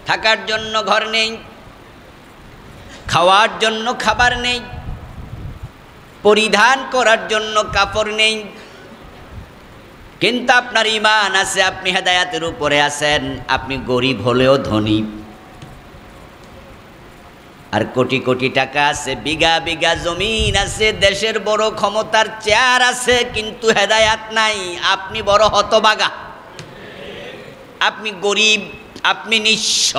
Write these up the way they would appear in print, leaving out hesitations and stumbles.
থাকার জন্য ঘর নেই, খাওয়ার জন্য খাবার নেই, পরিধান করার জন্য কাপড় নেই, কিন্তু আপনার ঈমান আছে, আপনি হেদায়েতের উপরে আছেন, আপনি গরিব হলেও ধনী, আর কোটি কোটি টাকা আছে, বিঘা বিঘা জমিন আছে, দেশের বড় ক্ষমতার চেয়ার আছে, কিন্তু হেদায়েত নাই, আপনি বড় হতভাগা, আপনি গরিব, আপনি নিঃস্ব।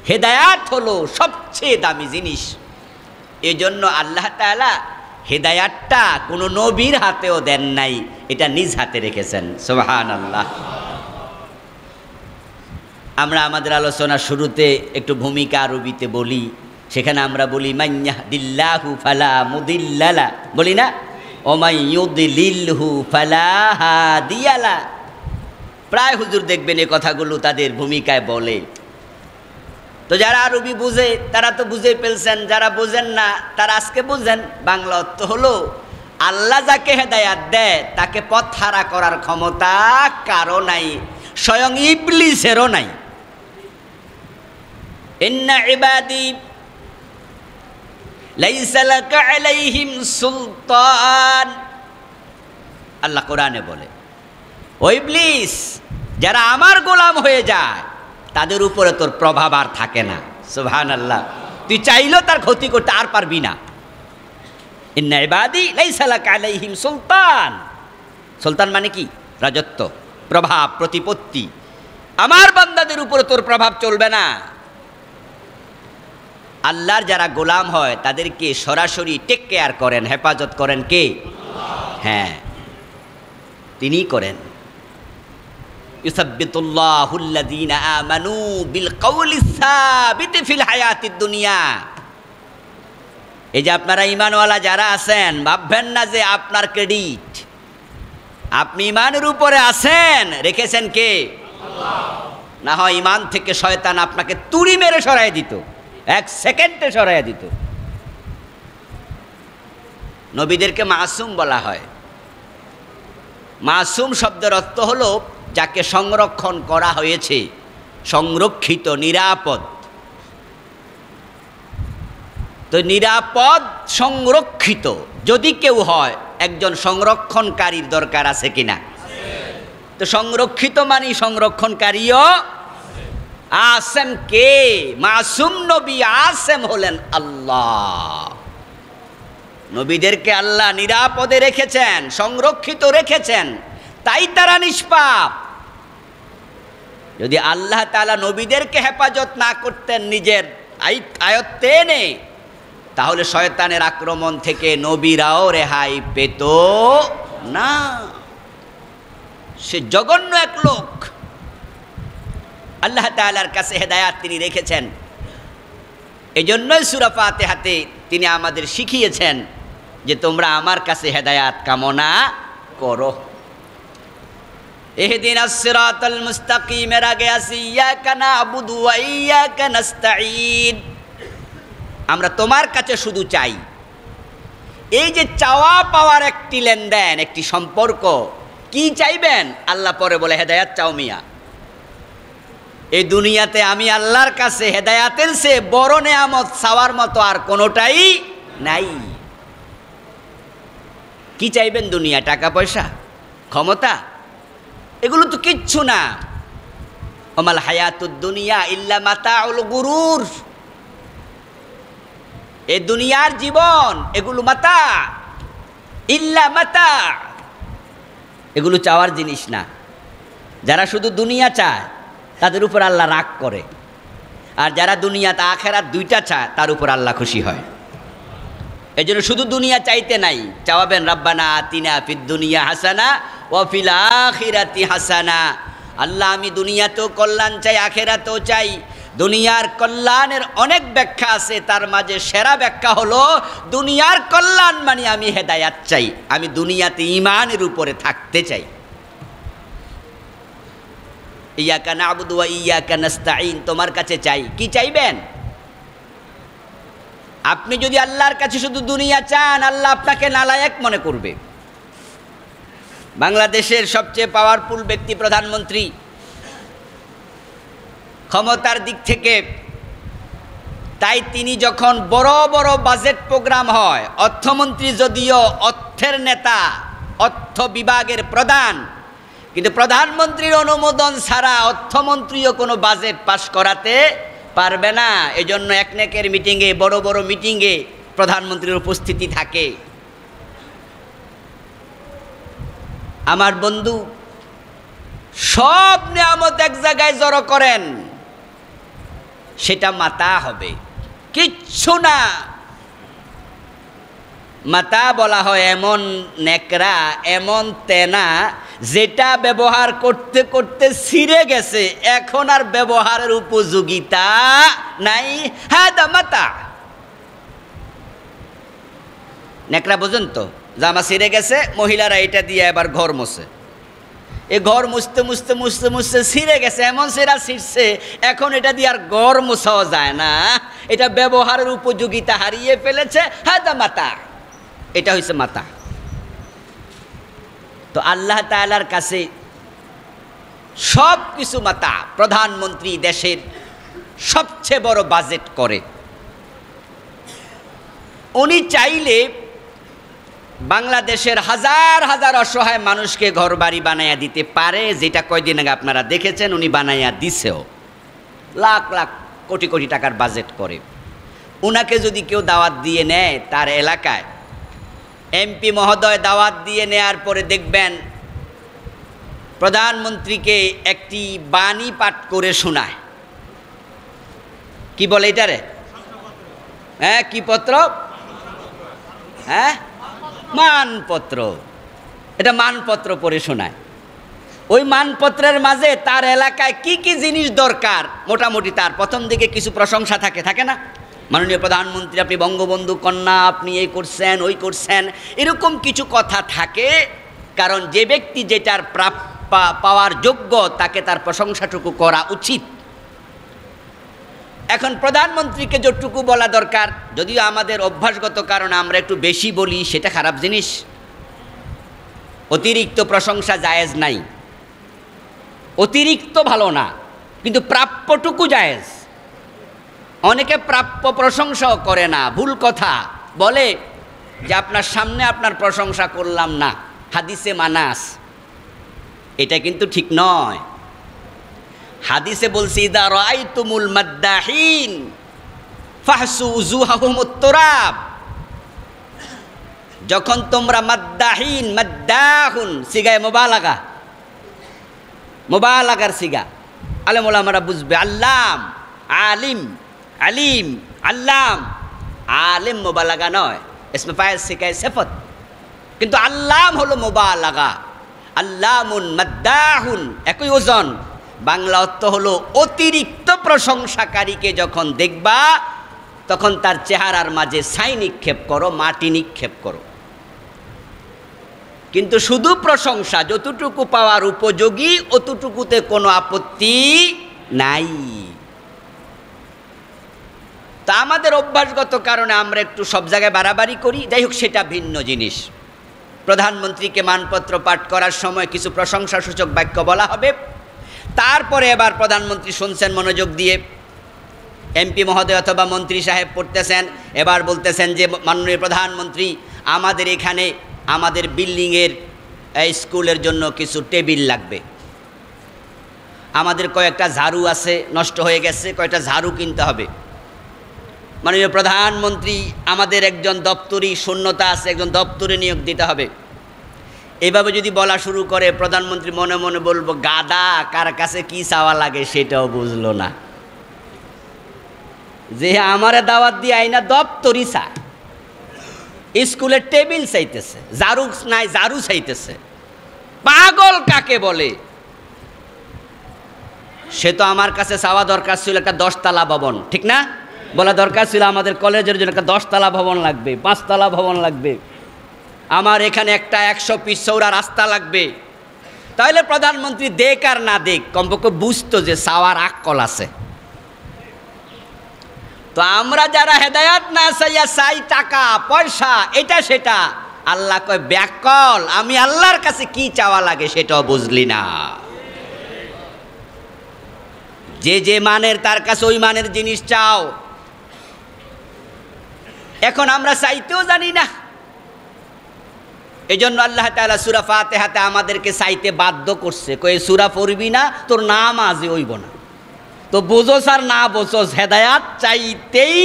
হেদায়েত হলো সবচেয়ে দামি জিনিস। এজন্য আল্লাহ তাআলা হেদায়েতটা কোনো নবীর হাতেও দেন নাই, এটা নিজ হাতে রেখেছেন। সুবহানাল্লাহ। আমরা আমাদের আলোচনা শুরুতে একটু ভূমিকা আরবিতে বলি, সেখানে আমরা বলি মান ইয়াহদিল্লাহু ফালা মুদিল্লা লা, বলি না? ওয়া মান ইউদ্লিলহু ফালা হাদিয়া লা। প্রায় হুজুর দেখবেন এই কথাগুলো তাদের ভূমিকায় বলে। তো যারা আরবি বুঝে তারা তো বুঝে ফেলছেন, যারা বুঝেন না তারা আজকে বুঝেন। বাংলা অর্থ হলো আল্লাহ যাকে হেদায়াত দেয় তাকে পথ হারা করার ক্ষমতা কারো নাই, স্বয়ং ইবলিসেরও নাই। ইন্না ইবাদি লাইসা লাকা আলাইহিম সুলতান, আল্লাহ কোরআনে বলে, ও ইবলিস, যারা আমার গোলাম হয়ে যায় তাদের উপরে তোর প্রভাব আর থাকে না। সুবহানাল্লাহ। তুই চাইলেও তার ক্ষতি করতে আর পারবি না। ইন্না ইবাদি লাইসা লাকা আলাইহিম সুলতান। সুলতান মানে কি? রাজত্ব, প্রভাব, প্রতিপত্তি। আমার বান্দাদের উপরে তোর প্রভাব চলবে না। আল্লাহর যারা গোলাম হয় তাদেরকে সরাসরি টেক কেয়ার করেন, হেফাজত করেন কে? হ্যাঁ, তিনিই করেন। ইউসাব্বিতুল্লাহুল্লাযীনা আমানু বিল কওলিস সাবিতি ফিল হায়াতিদ দুনিয়া। এই যে আপনারা ঈমানওয়ালা যারা আছেন, ভাববেন না যে আপনার ক্রেডিট, আপনি ঈমানের উপরে আছেন, রেখেছেন কে? আল্লাহ। না হয় ঈমান থেকে শয়তান আপনাকে তুড়ি মেরে সরাই দিত, এক সেকেন্ডে সরাই দিত। নবীদেরকে মাসুম বলা হয়। মাসুম শব্দের অর্থ হলো যাকে সংরক্ষণ করা হয়েছে, সংরক্ষিত, নিরাপদ। তো নিরাপদ, সংরক্ষিত যদি কেউ হয়, একজন সংরক্ষণকারীর দরকার আছে কিনা? তো সংরক্ষিত মানে সংরক্ষণকারীও আসেম কে? মাসুম নবী আসেম হলেন আল্লাহ। নবীদেরকে আল্লাহ নিরাপদে রেখেছেন, সংরক্ষিত রেখেছেন, তাই তারা নিষ্পাপ। যদি আল্লাহ তাআলা নবীদেরকে হেফাজত না করতেন নিজের আয়ত্তে এনে, তাহলে শয়তানের আক্রমণ থেকে নবীরাও রেহাই পেত না। সে জঘন্য এক লোক। আল্লাহ তাআলার কাছে হেদায়াত তিনি রেখেছেন। এজন্যই সূরা ফাতিহাতে তিনি আমাদের শিখিয়েছেন যে তোমরা আমার কাছে হেদায়াত কামনা করো। ইহদিনাস সিরাতাল মুস্তাকিম, এর আগে আছে ইয়াকা না'বুদু ওয়া ইয়াকা নাস্তাঈন। আমরা তোমার কাছে শুধু চাই। এই যে চাওয়া পাওয়ার একটি লেনদেন, একটি সম্পর্ক। কি চাইবেন? আল্লাহ পরে বলে হেদায়াত চাও মিয়া। এই দুনিয়াতে আমি আল্লাহর কাছে হেদায়াতের চেয়ে বড় নেয়ামত চাওয়ার মতো আর কোনোটাই নাই। কি চাইবেন? দুনিয়া, টাকা পয়সা, ক্ষমতা, এগুলো তো কিচ্ছু না। ওমাল হায়াতুদ দুনিয়া ইল্লা মাতাউল গুরুর। এই দুনিয়ার জীবন এগুলো মাতা, ইল্লা মাতা, এগুলো চাওয়ার জিনিস না। যারা শুধু দুনিয়া চায় তাদের উপর আল্লাহ রাগ করে, আর যারা দুনিয়াতে আখেরাত দুইটা চায় তার উপর আল্লাহ খুশি হয়। এই জন্য শুধু দুনিয়া চাইতে নাই, চাওয়াবেন রাব্বানা আতিনা ফিদ দুনিয়া হাসানা ওয়া ফিল আখিরাতি হাসানা। আল্লাহ আমি দুনিয়াতেও কল্যাণ চাই, আখেরাতেও চাই। দুনিয়ার কল্যাণের অনেক ব্যাখ্যা আছে, তার মাঝে সেরা ব্যাখ্যা হলো দুনিয়ার কল্যাণ মানে আমি হেদায়াত চাই, আমি দুনিয়াতে ঈমানের উপরে থাকতে চাই। ইয়াকা না'বুদু ওয়া ইয়াকা নাস্তাঈন, তোমার কাছে চাই। কি চাইবেন? আপনি যদি আল্লাহর কাছে শুধু দুনিয়া চান, আল্লাহ আপনাকে নালায়েক মনে করবে। বাংলাদেশের সবচেয়ে পাওয়ারফুল ব্যক্তি প্রধানমন্ত্রী, ক্ষমতার দিক থেকে। তাই তিনি যখন বড় বড় বাজেট প্রোগ্রাম হয়, অর্থমন্ত্রী যদিও অর্থের নেতা, অর্থ বিভাগের প্রধান, কিন্তু প্রধানমন্ত্রীর অনুমোদন ছাড়া অর্থমন্ত্রীও কোনো বাজেট পাস করাতে পারবে না। এজন্য একনেকের মিটিংয়ে, বড় বড় মিটিংয়ে প্রধানমন্ত্রীর উপস্থিতি থাকে। আমার বন্ধু, সব নিয়ামত এক জায়গায় জড়ো করেন, সেটা মাতা হবে, কিচ্ছু না। মাতা বলা হয় এমন নেকড়া, এমন তেনা, যেটা ব্যবহার করতে করতে ছিঁড়ে গেছে, এখন আর ব্যবহারের উপযোগিতা নাই। হ্যাঁ, দা মাতা। নেকড়া বোঝেন তো, জামা ছিঁড়ে গেছে, মহিলারা এটা দিয়ে এবার ঘর মোছে। এ ঘর মুছতে মুছতে মুছতে মুছতে ছিঁড়ে গেছে, এমন সেরা ছিঁড়ছে, এখন এটা দিয়ে আর ঘর মোছাও যায় না, এটা ব্যবহারের উপযোগিতা হারিয়ে ফেলেছে। হ্যাঁ, দা মাতা। এটা হচ্ছে মাতা। তো আল্লাহ তাআলার কাছে সব কিছু মাতা। প্রধানমন্ত্রী দেশের সবচেয়ে বড় বাজেট করে। উনি চাইলে বাংলাদেশের হাজার হাজার অসহায় মানুষকে ঘর বাড়ি বানাইয়া দিতে পারে, যেটা কয়দিন আগে আপনারা দেখেছেন উনি বানাইয়া দিছেও। লাখ লাখ কোটি কোটি টাকার বাজেট করে। উনাকে যদি কেউ দাওয়াত দিয়ে নেয় তার এলাকায়, এমপি মহোদয় দাওয়াত দিয়ে নেয়ার পরে দেখবেন প্রধানমন্ত্রীকে একটি বাণী পাঠ করে শোনায়। কি বলে এটারে? হ্যাঁ, কি পত্র? হ্যাঁ, মানপত্র। এটা মানপত্র পড়ে শোনায়। ওই মানপত্রের মাঝে তার এলাকায় কি কি জিনিস দরকার, মোটামুটি তার প্রথম দিকে কিছু প্রশংসা থাকে, থাকে না? মাননীয় প্রধানমন্ত্রী, আপনি বঙ্গবন্ধু কন্যা, আপনি এই করছেন, ওই করছেন, এরকম কিছু কথা থাকে। কারণ যে ব্যক্তি যেটার পাওয়ার যোগ্য, তাকে তার প্রশংসাটুকু করা উচিত। এখন প্রধানমন্ত্রীকে যতটুকু বলা দরকার, যদিও আমাদের অভ্যাসগত কারণে আমরা একটু বেশি বলি, সেটা খারাপ জিনিস। অতিরিক্ত প্রশংসা জায়েজ নাই, অতিরিক্ত ভালো না, কিন্তু প্রাপ্যটুকু জায়েজ। অনেকে প্রাপ্য প্রশংসাও করে না, ভুল কথা বলে যে আপনার সামনে আপনার প্রশংসা করলাম না, হাদিসে মানাস। এটা কিন্তু ঠিক নয়। হাদিসে বলছি, ইদা রাআইতুমুল মাদ্দাহিন ফাহসু উজুহাহুমুত তুরাব। যখন তোমরা মাদ্দাহিন, মাদ্দাহুন সিগায় মুবালাগা, মুবালাগার সিগা, আলেম ওলামারা বুঝবে। আল্লাম, আলিম, আলিম, আল্লাম। আলিম মুবালাগা নয়, ইসমে ফাইল সিগায় সিফত, কিন্তু আল্লাম হলো মুবালাগা। আল্লামুন মাদ্দাহুন একই ওজন। বাংলা অর্থ হলো অতিরিক্ত প্রশংসাকারীকে যখন দেখবা, তখন তার চেহারার মাঝে ছাই নিক্ষেপ করো, মাটি নিক্ষেপ করো। কিন্তু শুধু প্রশংসা, যতটুকু পাওয়ার উপযোগী অতটুকুতে কোনো আপত্তি নাই। তা আমাদের অভ্যাসগত কারণে আমরা একটু সব জায়গায় বাড়াবাড়ি করি। যাই হোক, সেটা ভিন্ন জিনিস। প্রধানমন্ত্রীকে মানপত্র পাঠ করার সময় কিছু প্রশংসাসূচক বাক্য বলা হবে। তারপরে এবার প্রধানমন্ত্রী শুনছেন মনোযোগ দিয়ে, এমপি মহোদয় অথবা মন্ত্রী সাহেব পড়তেছেন, এবার বলতেছেন যে মাননীয় প্রধানমন্ত্রী, আমাদের এখানে আমাদের বিল্ডিংয়ের স্কুলের জন্য কিছু টেবিল লাগবে। আমাদের কয়েকটা ঝাড়ু আছে, নষ্ট হয়ে গেছে, কয়েকটা ঝাড়ু কিনতে হবে। মাননীয় প্রধানমন্ত্রী, আমাদের একজন দপ্তরি শূন্যতা আছে, একজন দপ্তরে নিয়োগ দিতে হবে। এভাবে যদি বলা শুরু করে, প্রধানমন্ত্রী মনে মনে বলবো, গাদা, কার কাছে কি চাওয়া লাগে সেটাও বুঝলো না, যে আমারে দাওয়াত দিয়ে আইনা দপ্তরি চায়, স্কুলের টেবিল চাইতেছে, ঝাড়ু নাই ঝাড়ু চাইতেছে। পাগল কাকে বলে? সে তো আমার কাছে চাওয়া দরকার ছিল একটা 10 তলা ভবন, ঠিক না? বলা দরকার ছিল আমাদের কলেজের জন্য একটা 10 তলা ভবন লাগবে, 5 তলা ভবন লাগবে, আমার এখানে একটা 100 পিস চৌড়া রাস্তা লাগবে। তাহলে প্রধানমন্ত্রী দেখ আর না দেখ, কমপক্ষে বুঝতো যে চাওয়ার আক্কল আছে। তো আমরা যারা হেদায়াত না চাইয়া চাই টাকা পয়সা, এটা সেটা, আল্লাহ কয় ব্যাকল, আমি আল্লাহর কাছে কি চাওয়া লাগে সেটাও বুঝলি না। যে যে মানের তার কাছে ওই মানের জিনিস চাও। এখন আমরা চাইতেও জানি না, এই জন্য আল্লাহ তাআলা সূরা ফাতিহাতে আমাদেরকে চাইতে বাধ্য করছে, কই সূরা পড়বি না তোর নাম আজই হইব না। তো বোঝোস আর না বোঝোস, হেদায়াত চাইতেই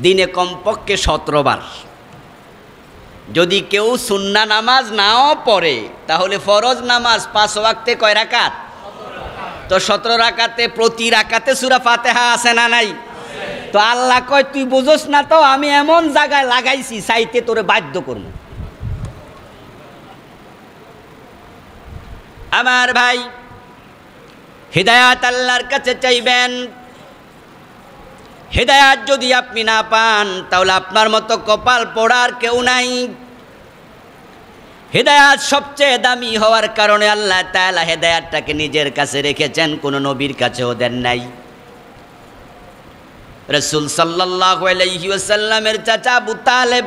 দিনে কমপক্ষে 17 বার। যদি কেউ সুন্নাহ নামাজ নাও পড়ে তাহলে ফরজ নামাজ 5 ওয়াক্তে কয় রাকাত? তো 17 রাকাতে প্রতি রাকাতে সূরা ফাতিহা আছে না নাই? তো আল্লাহ কয় তুই বুঝোস না, তো আমি এমন জায়গায় লাগাইছি চাইতে তোরে বাধ্য করব। আমার ভাই, হিদায়াত আল্লাহর কাছে চাইবেন। হিদায়াত যদি আপনি না পান তাহলে আপনার মতো কপাল পোড়ার কেউ নাই। হিদায়াত সবচেয়ে দামি হওয়ার কারণে আল্লাহ তাআলা হিদায়াতটাকে নিজের কাছে রেখেছেন, কোনো নবীর কাছেও দেন নাই। রাসূল সাল্লাল্লাহু আলাইহি ওয়াসাল্লামের চাচা আবু তালেব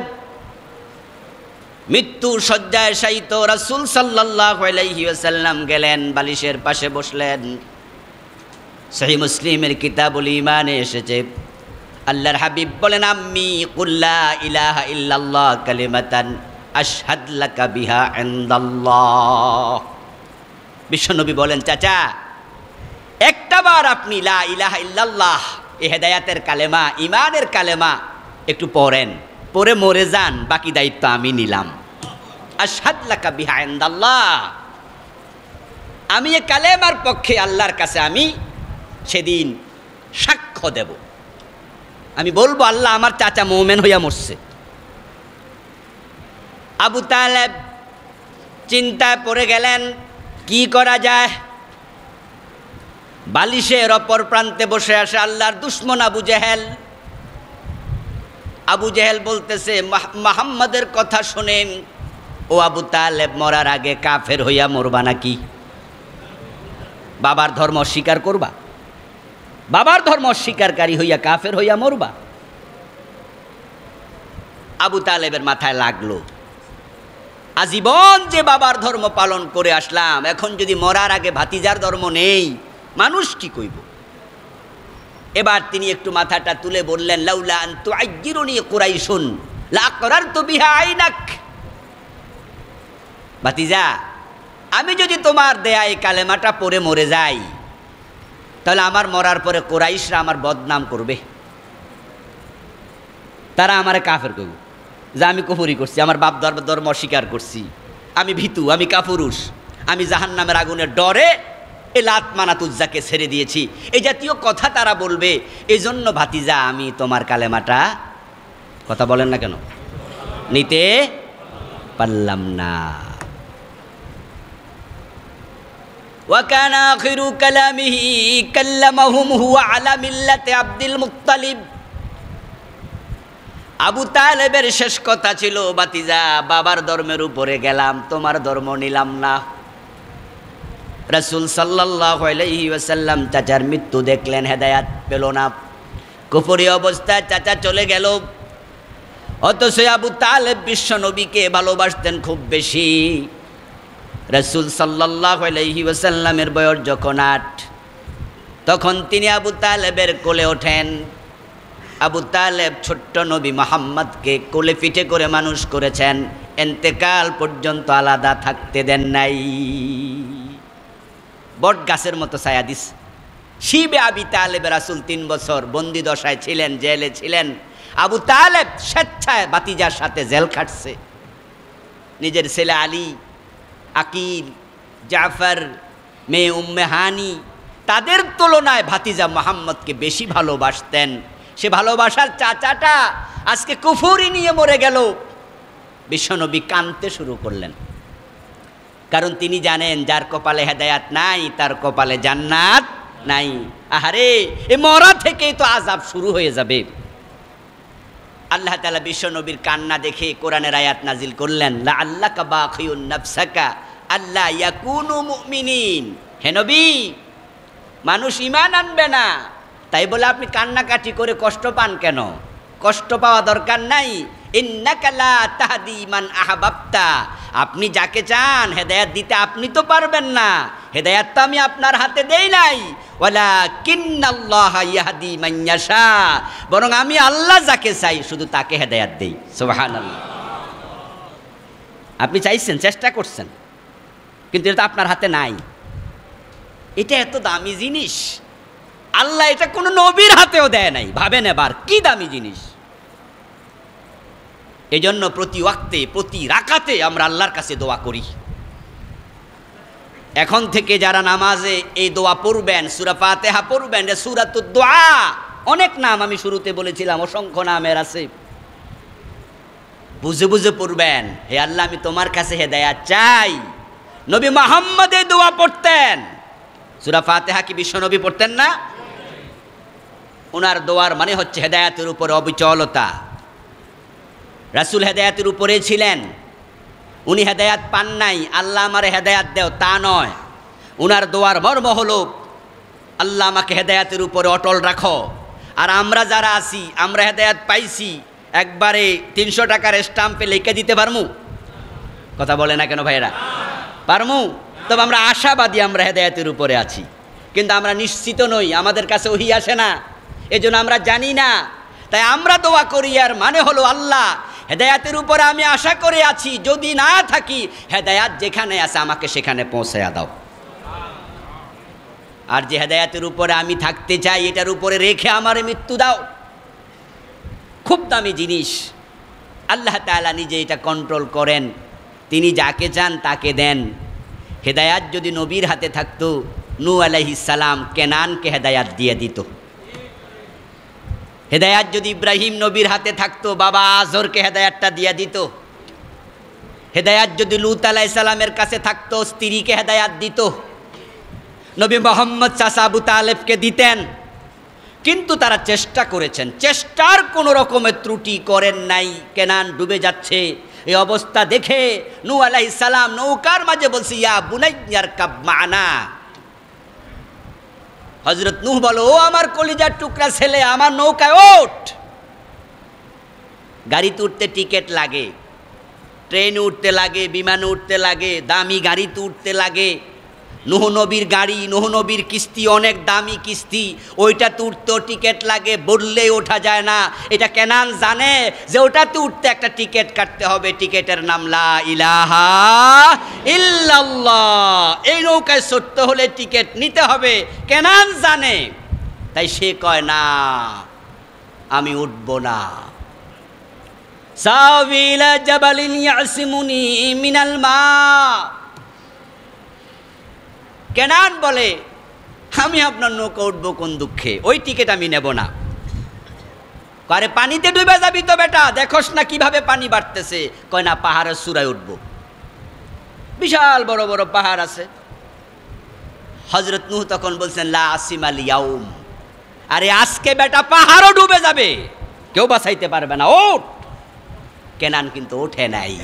মৃত্যুর শয্যায় শায়িত। রাসূল সাল্লাল্লাহু আলাইহি ওয়াসাল্লাম গেলেন, বালিশের পাশে বসলেন। সহিহ মুসলিমের কিতাবুল ঈমানে এসেছে, আল্লাহর হাবিব বলেন, আম্মি কুল লা ইলাহা ইল্লাল্লাহ কালিমাতান আশহাদ লাকা বিহা ইনদাল্লাহ। বিশ্বনবী বলেন, চাচা একটাবার আপনি লা ইলাহা ইল্লাল্লাহ এই হেদায়াতের কালেমা, ইমানের কালেমা একটু পড়েন, পড়ে মরে যান, বাকি দায়িত্ব আমি নিলাম। আশহাদ লাকা বিহা ইনদাল্লাহ, আমি এই কালেমার পক্ষে আল্লাহর কাছে আমি সেদিন সাক্ষ্য দেব। আমি বলবো আল্লাহ আমার চাচা মুমিন হইয়া মরছে। আবু তালেব চিন্তায় পড়ে গেলেন, কি করা যায়। বালিশের অপর প্রান্তে বসে আসে আল্লাহর দুশমন আবু জেহেল। আবু জেহেল বলতেছে, মুহাম্মাদের কথা শুনেন, ও আবু তালেব মরার আগে কাফের হইয়া মরবা নাকি? বাবার ধর্ম অস্বীকার করবা? বাবার ধর্ম অস্বীকারী হইয়া কাফের হইয়া মরবা? আবু তালেবের মাথায় লাগলো, আজীবন যে বাবার ধর্ম পালন করে আসলাম, এখন যদি মরার আগে ভাতিজার ধর্ম নেই, মানুষ কি কইব? এবার তিনি একটু মাথাটা তুলে বললেন, লাউলা আন তুআজ্জিরুনি কুরাইশুন লাআকরারতু বিহা আইনাক। ভাতিজা, আমি যদি তোমার দেয়া এই কালেমাটা পড়ে মরে যাই, তাহলে আমার মরার পরে কুরাইশরা আমার বদনাম করবে, তারা আমারে কাফের কইব যে আমি কুফরি করছি, আমার বাপ ধর্ম অস্বীকার করছি, আমি ভীতু, আমি কাপুরুষ, আমি জাহান্নামের আগুনের ডরে এই লাত মানাত উজ্জাকে ছেড়ে দিয়েছি, এই জাতীয় কথা তারা বলবে। এই জন্য ভাতিজা আমি তোমার কালেমাটা, কথা বলেন না কেন, নিতে পারলাম না। ওয়াকানা আখিরু কালামিহি কাল্লামাহুম হুয়া আলা মিল্লাতি আব্দুল মুত্তালিব। আবু তালেবের শেষ কথা ছিল, ভাতিজা বাবার ধর্মের উপরে গেলাম, তোমার ধর্ম নিলাম না। রাসূল সাল্লাল্লাহু আলাইহি ওয়াসাল্লাম চাচার মৃত্যু দেখলেন, হেদায়াত পেল না, কুফরি অবস্থায় চাচা চলে গেল। অথচ আবু তালেব বিশ্ব নবীকে ভালোবাসতেন খুব বেশি। রাসূল সাল্লাল্লাহু আলাইহি ওয়াসাল্লামের বয়স যখন 8, তখন তিনি আবু তালেবের কোলে ওঠেন। আবু তালেব ছোট্ট নবী মুহাম্মদকে কোলে পিঠে করে মানুষ করেছেন, ইন্তেকাল পর্যন্ত আলাদা থাকতে দেন নাই। বট গাছের মতো ছায়া দিস। শিবে আবি তালেব রাসূল 3 বছর বন্দি দশায় ছিলেন, জেলে ছিলেন। আবু তালেব স্বেচ্ছায় ভাতিজার সাথে জেল খাটছে। নিজের ছেলে আলী, আকিল, জাফর, মেয়ে উম্মে হানি, তাদের তুলনায় ভাতিজা মুহাম্মদকে বেশি ভালোবাসতেন। সে ভালোবাসার চাচাটা আজকে কুফরি নিয়ে মরে গেল। বিশ্বনবী কাঁদতে শুরু করলেন, কারণ তিনি জানেন যার কপালে হেদায়াত নাই তার কপালে জান্নাত নাই। আহারে, এ মরা থেকেই তো আযাব শুরু হয়ে যাবে। আল্লাহ তাআলা বিশ্বনবীর কান্না দেখে কোরআনের আয়াত নাজিল করলেন, লাআল্লাকা বাখিউন নাফসাকা আল্লা ইয়াকুনু মুমিনিন। হে নবী, মানুষ ঈমান আনবে না, তাই বলে আপনি কান্নাকাটি করে কষ্ট পান কেন? কষ্ট পাওয়া দরকার নাই। ইন্নাকা লা তাহদি মান আহবাবতা, আপনি যাকে চান হেদায়েত দিতে আপনি তো পারবেন না, হেদায়েত তো আমি আপনার হাতে দেই নাই। ওয়ালাকিন্নাল্লাহা ইয়াহদি মান ইয়াশা, বরং আমি আল্লাহ যাকে চাই শুধু তাকে হেদায়েত দেই। সুবহানাল্লাহ। আপনি চাইছেন, চেষ্টা করছেন, কিন্তু এটা আপনার হাতে নাই। এটা এত দামি জিনিস, আল্লাহ এটা কোনো নবীর হাতেও দেয় নাই। ভাবেন এবার কি দামি জিনিস। এজন্য প্রতি ওয়াক্তে প্রতি রাকাতে আমরা আল্লাহর কাছে দোয়া করি। এখন থেকে যারা নামাজে এই দোয়া পড়বেন, সূরা ফাতিহা পড়বেন, সূরাতুদ দোয়া, অনেক নাম আমি শুরুতে বলেছিলাম, অসংখ্য নামের আছে, বুঝে বুঝে পড়বেন। হে আল্লাহ, আমি তোমার কাছে হেদায়েত চাই। নবী মুহাম্মদ এই দোয়া পড়তেন। সূরা ফাতিহা কি বিশ্বনবী পড়তেন না? ওনার দোয়ার মানে হচ্ছে হেদায়েতের উপর অবিচলতা। রাসূল হেদায়েতের উপরে ছিলেন, উনি হেদায়েত পান নাই, আল্লাহ আমারে হেদায়েত দেও তা নয়। ওনার দোয়ার মর্ম হলো, আল্লাহ আমাকে হেদায়েতের উপরে অটল রাখো। আর আমরা যারা আছি, আমরা হেদায়েত পাইছি, একবারে 300 টাকার স্টাম্পে লিখে দিতে পারমু? কথা বলে না কেন ভাইরা? পারমু? তবে আমরা আশাবাদী আমরা হেদায়েতের উপরে আছি, কিন্তু আমরা নিশ্চিত নই, আমাদের কাছে ওহী আসে না, এজন্য আমরা জানি না। তাই আমরা দোয়া করি, আর মানে হলো আল্লাহ হেদায়েতের উপরে আমি আশা করে আছি, যদি না থাকি হেদায়েত যেখানে আছে আমাকে সেখানে পৌঁছায়া দাও। আর যে হেদায়েতের উপরে আমি থাকতে চাই, এটার উপরে রেখে আমার মৃত্যু দাও। খুব দামি জিনিস। আল্লাহ তাআলা নিজে এটা কন্ট্রোল করেন, তিনি যাকে চান তাকে দেন। হেদায়াত যদি নবীর হাতে থাকতো, নূহ আলাইহিস সালাম কেনানকে হেদায়াত দিয়ে দিত। হেদায়াত যদি ইব্রাহিম নবীর হাতে থাকতো, বাবা আজরকে হেদায়াতটা দিয়ে দিত। হেদায়াত যদি লূত আলাইহিস সালামের কাছে থাকতো, স্ত্রীকে হেদায়াত দিত। নবী মুহাম্মদ চাচা আবু তালেবকে দিতেন। কিন্তু তারা চেষ্টা করেছেন, চেষ্টার কোনো রকমের ত্রুটি করেন নাই। কেনান ডুবে যাচ্ছে, এই অবস্থা দেখে নূহ আলাইহিস সালাম নৌকার মাঝে বলছে, ইয়া বুনাইয়া ইরকাব মা'না। হযরত নূহ বলো, ও আমার কলিজার টুকরা ছেলে, আমার নৌকায় ওঠ। গাড়িতে উঠতে টিকিট লাগে, ট্রেনে উঠতে লাগে, বিমানে উঠতে লাগে, দামি গাড়িতে উঠতে লাগে। নূহ নবীর গাড়ি, নূহ নবীর কিস্তি অনেক দামি কিস্তি, ওইটাতে উঠতেও টিকিট লাগে, বললেই ওঠা যায় না। এটা কেনান জানে যে ওটাতে উঠতে একটা টিকিট কাটতে হবে, টিকিটের নাম লা ইলাহা ইল্লাল্লাহ। এই নৌকায় চড়তে হলে টিকিট নিতে হবে, কেনান জানে। তাই সে কয় না, আমি উঠব না। সাবিলা জাবালিন ইয়াসিমুনি মিনাল মা। কেনান বলে, আমি আপনার নৌকা উঠবো কোন দুঃখে, ওই টিকিট আমি নেব না। আরে পানিতে ডুবে যাবি তো বেটা, দেখোস না কিভাবে পানি বাড়তেছে। কয় না, পাহাড়ের চূড়ায় উঠবো, বিশাল বড় বড় পাহাড় আছে। হযরত নূহ তখন বলছেন, লা আসিমাল ইয়াউম। আরে আজকে বেটা পাহাড়ও ডুবে যাবে, কেউ বাঁচাইতে পারবে না, ওঠ। কেনান কিন্তু ওঠে নাই।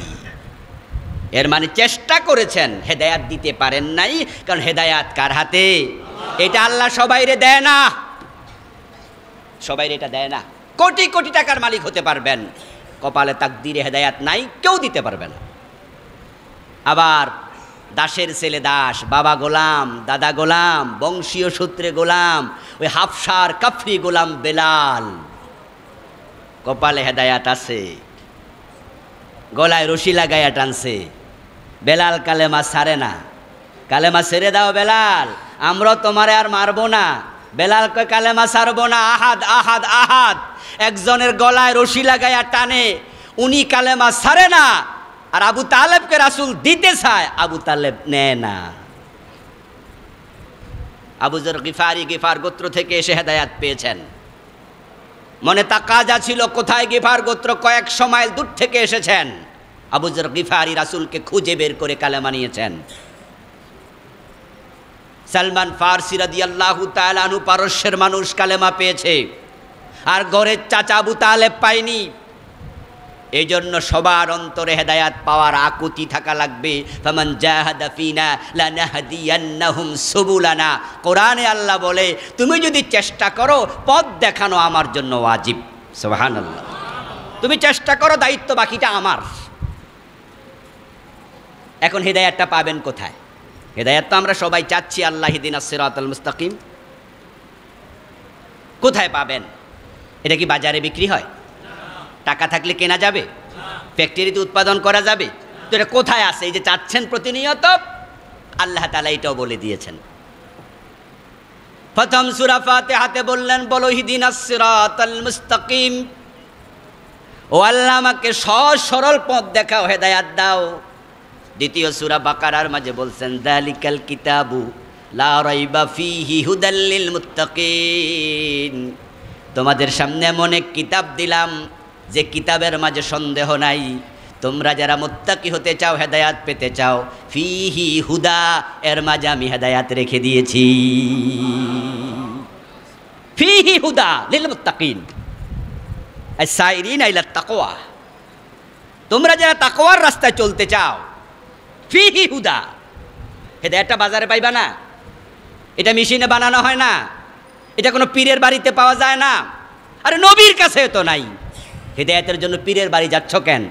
এর মানে চেষ্টা করেছেন, হেদায়াত দিতে পারেন নাই, কারণ হেদায়াত কার হাতে? এটা আল্লাহ সবাইরে দেয় না, সবাইরে এটা দেয় না। কোটি কোটি টাকার মালিক হতে পারবেন, কপালে তাকদিরে হেদায়াত নাই, কেউ দিতে পারবে না। আবার দাসের ছেলে দাস, বাবা গোলাম, দাদা গোলাম, বংশীয় সূত্রে গোলাম, ওই হাফসার কাফরি গোলাম বেলাল, কপালে হেদায়াত আছে, গলায় রশি লাগাইয়া টানছে। বেলাল কালেমা ছাড়ে না। কালেমা ছেড়ে দাও বেলাল, আমরা তোমারে আর মারবো না। বেলাল কয়, কালেমা ছাড়বো না, আহাদ আহাদ আহাদ। একজনের গলায় রশি লাগাইয়া টানে, উনি কালেমা ছাড়ে না। আর আবু তালেবকে রাসূল দিতে চায়, আবু তালেব নেয় না। আবু যর গিফারি, গিফার গোত্র থেকে এসে হেদায়াত পেয়েছেন। মনে তাকাজা ছিল, কোথায় গিফার গোত্র, কয়েকশো মাইল দূর থেকে এসেছেন। আবু যর গিফারি রাসূলকে খুঁজে বের করে কালেমা নিয়েছেন। সালমান ফারসি রাদিয়াল্লাহু তাআলা আনহু, পারস্যের মানুষ, কালেমা পেয়েছে, আর ঘরের চাচা আবু তালেব পায়নি। এই জন্য সবার অন্তরে হেদায়াত পাওয়ার আকুতি থাকা লাগবে। ফামান জাহাদা ফিনা লানাহদিয়ান্নাহুম সুবুলানা। কোরআনে আল্লাহ বলে, তুমি যদি চেষ্টা করো, পথ দেখানো আমার জন্য ওয়াজিব। সুবহানাল্লাহ। তুমি চেষ্টা করো, দায়িত্ব বাকিটা আমার। এখন হেদায়েতটা পাবেন কোথায়? হেদায়েত তো আমরা সবাই চাচ্ছি, আল্লাহ ইহদিনাস সিরাতাল মুস্তাকিম। কোথায় পাবেন? এটা কি বাজারে বিক্রি হয়? টাকা থাকলে কেনা যাবে? ফ্যাক্টরিতে উৎপাদন করা যাবে? তো এটা কোথায় আছে? এই যে চাচ্ছেন প্রতিনিয়ত, আল্লাহ তাআলা এটাও বলে দিয়েছেন। প্রথম সূরা ফাতিহাতে বললেন, বলো ইহদিনাস সিরাতাল মুস্তাকিম, ও আল্লাহ আমাকে সহজ সরল পথ দেখাও, হেদায়েত দাও। দ্বিতীয় সূরা বাকারার মাঝে বলছেন, যালিকাল কিতাবু লা রাইবা ফীহি হুদাল লিল মুত্তাকিন, তোমাদের সামনে এমন এক কিতাব দিলাম যে কিতাবের মাঝে সন্দেহ নাই। তোমরা যারা মুত্তাকি হতে চাও, হেদায়াত পেতে চাও, ফিহি হুদা, এর মাঝে আমি হেদায়াত রেখে দিয়েছি। ফিহি হুদা লিল মুত্তাকিন আস-সাইরিনা ইলা তাকওয়া, তোমরা যারা তাকওয়ার রাস্তায় চলতে চাও, ফিহি হুদা। হেদায়াতটা বাজারে পাইবা না, এটা মেশিনে বানানো হয় না, এটা কোনো পীরের বাড়িতে পাওয়া যায় না। আরে নবীর কাছে তো নাই। হেদায়াতের জন্য পীরের বাড়ি যাচ্ছ কেন?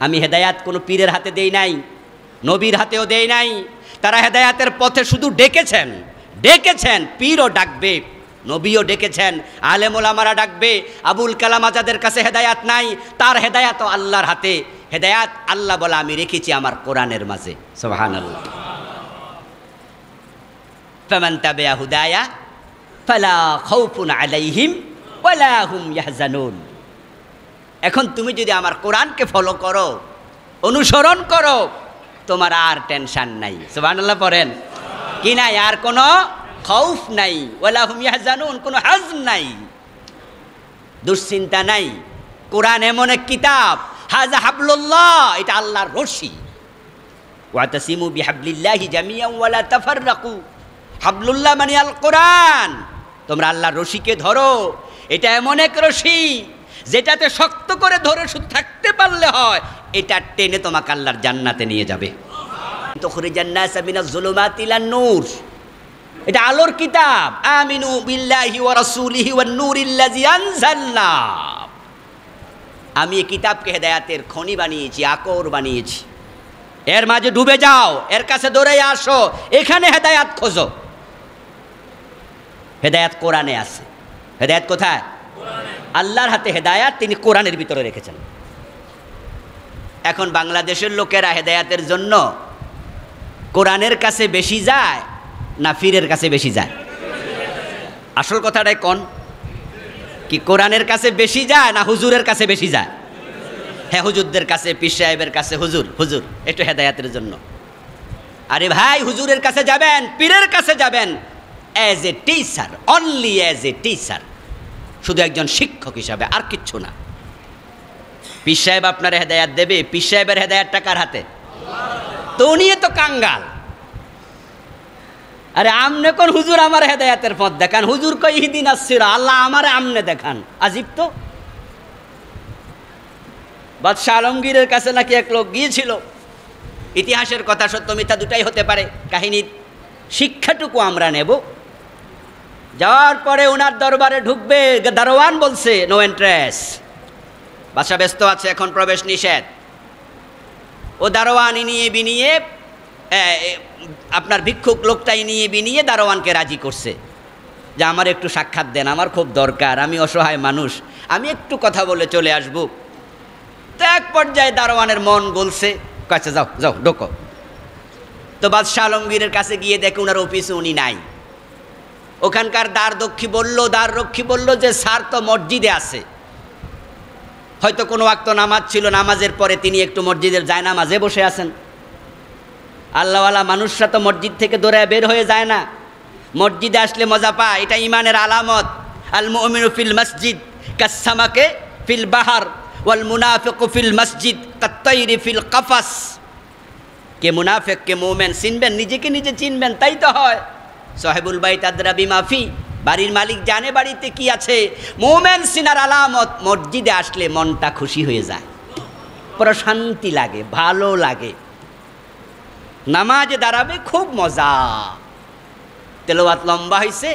আমি হেদায়াত কোনো পীরের হাতে দেই নাই, নবীর হাতেও দেই নাই। তারা হেদায়াতের পথে শুধু ডেকেছেন, ডেকেছেন। পীরও ডাকবে, নবীও ডেকেছেন, আলেম ওলামারা ডাকবে। আবুল কালাম আজাদের কাছে হেদায়াত নাই, তার হেদায়াতও আল্লাহর হাতে। হেদায়াত আল্লাহ বলে আমি রেখেছি আমার কোরআনের মাঝে। সুবহানাল্লাহ। ফামান তাবিআ হুদায়া ফালা খাউফুন আলাইহিম ওয়ালা হুম ইয়াহজানুন। এখন তুমি যদি আমার কোরআনকে ফলো করো, অনুসরণ করো, তোমার আর টেনশন নাই। সুবহানাল্লাহ পড়েন কি নাই? আর কোনো খৌফ নাই, ওয়ালা হুম ইয়াহজানুন, কোনো হাজন নাই, দুশ্চিন্তা নাই। কোরআন এমন এক কিতাব, হাযা হাবলুল্লাহ, এটা আল্লাহর রশি। ওয়াতাসিমু বিহাবলিল্লাহি জামিআন ওয়ালা তাফাররাকু। হাবলুল্লাহ মানে আল কোরআন, তোমরা আল্লাহর রশিকে ধরো। এটা এমন এক রশি যেটাতে শক্ত করে ধরে শুধু থাকতে পারলে হয়, এটা টেনে তোমাকে আল্লাহর জান্নাতে নিয়ে যাবে। তুখরিজান নাসা মিনাজ যুলুমাতি ইলান নূর, এটা আলোর কিতাব। আমিনু বিল্লাহি ওয়া রাসূলিহি ওয়ান নূরিল্লাযী আনজালনা। আমি এই কিতাবকে হেদায়াতের খনি বানিয়েছি, আকর বানিয়েছি। এর মাঝে ডুবে যাও, এর কাছে দৌড়ে আসো, এখানে হেদায়াত খোঁজো। হেদায়াত কোরআনে আছে। হেদায়াত কোথায়? আল্লাহর হাতে হেদায়াত, তিনি কোরআনের ভিতরে রেখেছেন। এখন বাংলাদেশের লোকেরা হেদায়াতের জন্য কোরআনের কাছে বেশি যায় না পীরের কাছে বেশি যায়? আসল কথাটাই কোন? কি কোরআনের কাছে বেশি যায় না হুজুরের কাছে বেশি যায়? হ্যাঁ, হুজুরদের কাছে, পীর সাহেবের কাছে, হুজুর হুজুর একটু হেদায়াতের জন্য। আরে ভাই, হুজুরের কাছে যাবেন, পীরের কাছে যাবেন as a teacher, only as a teacher, শুধু একজন শিক্ষক হিসাবে, আর কিচ্ছু না। পীর সাহেব আপনার হেদায়াত দেবে, পীর সাহেবের হেদায়াত টাকার হাতে, তো উনি তো কাঙ্গাল। আরে আমনে কোন হুজুর আমার হেদায়াতের পথ দেখান, হুজুর কই ইহদিনাস সিরাত, আল্লাহ আমারে আমনে দেখান। আজিব তো। বাদশাহ আলমগীরের কাছে নাকি এক লোক গিয়েছিল। ইতিহাসের কথা সত্য মিথ্যা দুটাই হতে পারে, কাহিনীর শিক্ষাটুকু আমরা নেব। যাওয়ার পরে ওনার দরবারে ঢুকবে, দারোয়ান বলছে নো এন্ট্রেস। বাদশাহ ব্যস্ত আছে, এখন প্রবেশ নিষেধ। ও দারোয়ান নিয়ে বিনিয়ে, আপনার ভিক্ষুক লোকটাই নিয়ে বিনিয়ে দারোয়ানকে রাজি করছে যে আমার একটু সাক্ষাৎ দেন, আমার খুব দরকার, আমি অসহায় মানুষ, আমি একটু কথা বলে চলে আসবো। তো এক পর্যায়ে দারোয়ানের মন বলছে, আচ্ছা যাও যাও ঢোকো। তো বাদশাহ আলমগীরের কাছে গিয়ে দেখে ওনার অফিসে উনি নাই। ওখানকার দ্বাররক্ষী বলল যে স্যার তো মসজিদে আছে, হয়তো কোনো ওয়াক্ত নামাজ ছিল, নামাজের পরে তিনি একটু মসজিদের জায়নামাজে বসে আছেন। আল্লাহওয়ালা মানুষরা তো মসজিদ থেকে দৌড়ায় বের হয়ে যায় না, মসজিদে আসলে মজা পায়, এটা ইমানের আলামত। আল মুমিনু ফিল মসজিদ কাসসামাকে ফিল বাহার ওয়াল মুনাফিকু ফিল মসজিদ কাত্তাইরি ফিল কাফাস। কে মুনাফিক কে মুমিন চিনবেন, নিজেকে নিজে চিনবেন, তাই তো হয়। সাহেবুল বাইত আদরা বিমা ফি, বাড়ির মালিক জানে বাড়িতে কি আছে। মুমিন চিনার আলামত, মসজিদে আসলে মনটা খুশি হয়ে যায়, প্রশান্তি লাগে, ভালো লাগে। নামাজে দাঁড়াবে, খুব মজা, তেলাওয়াত লম্বা হয়েছে,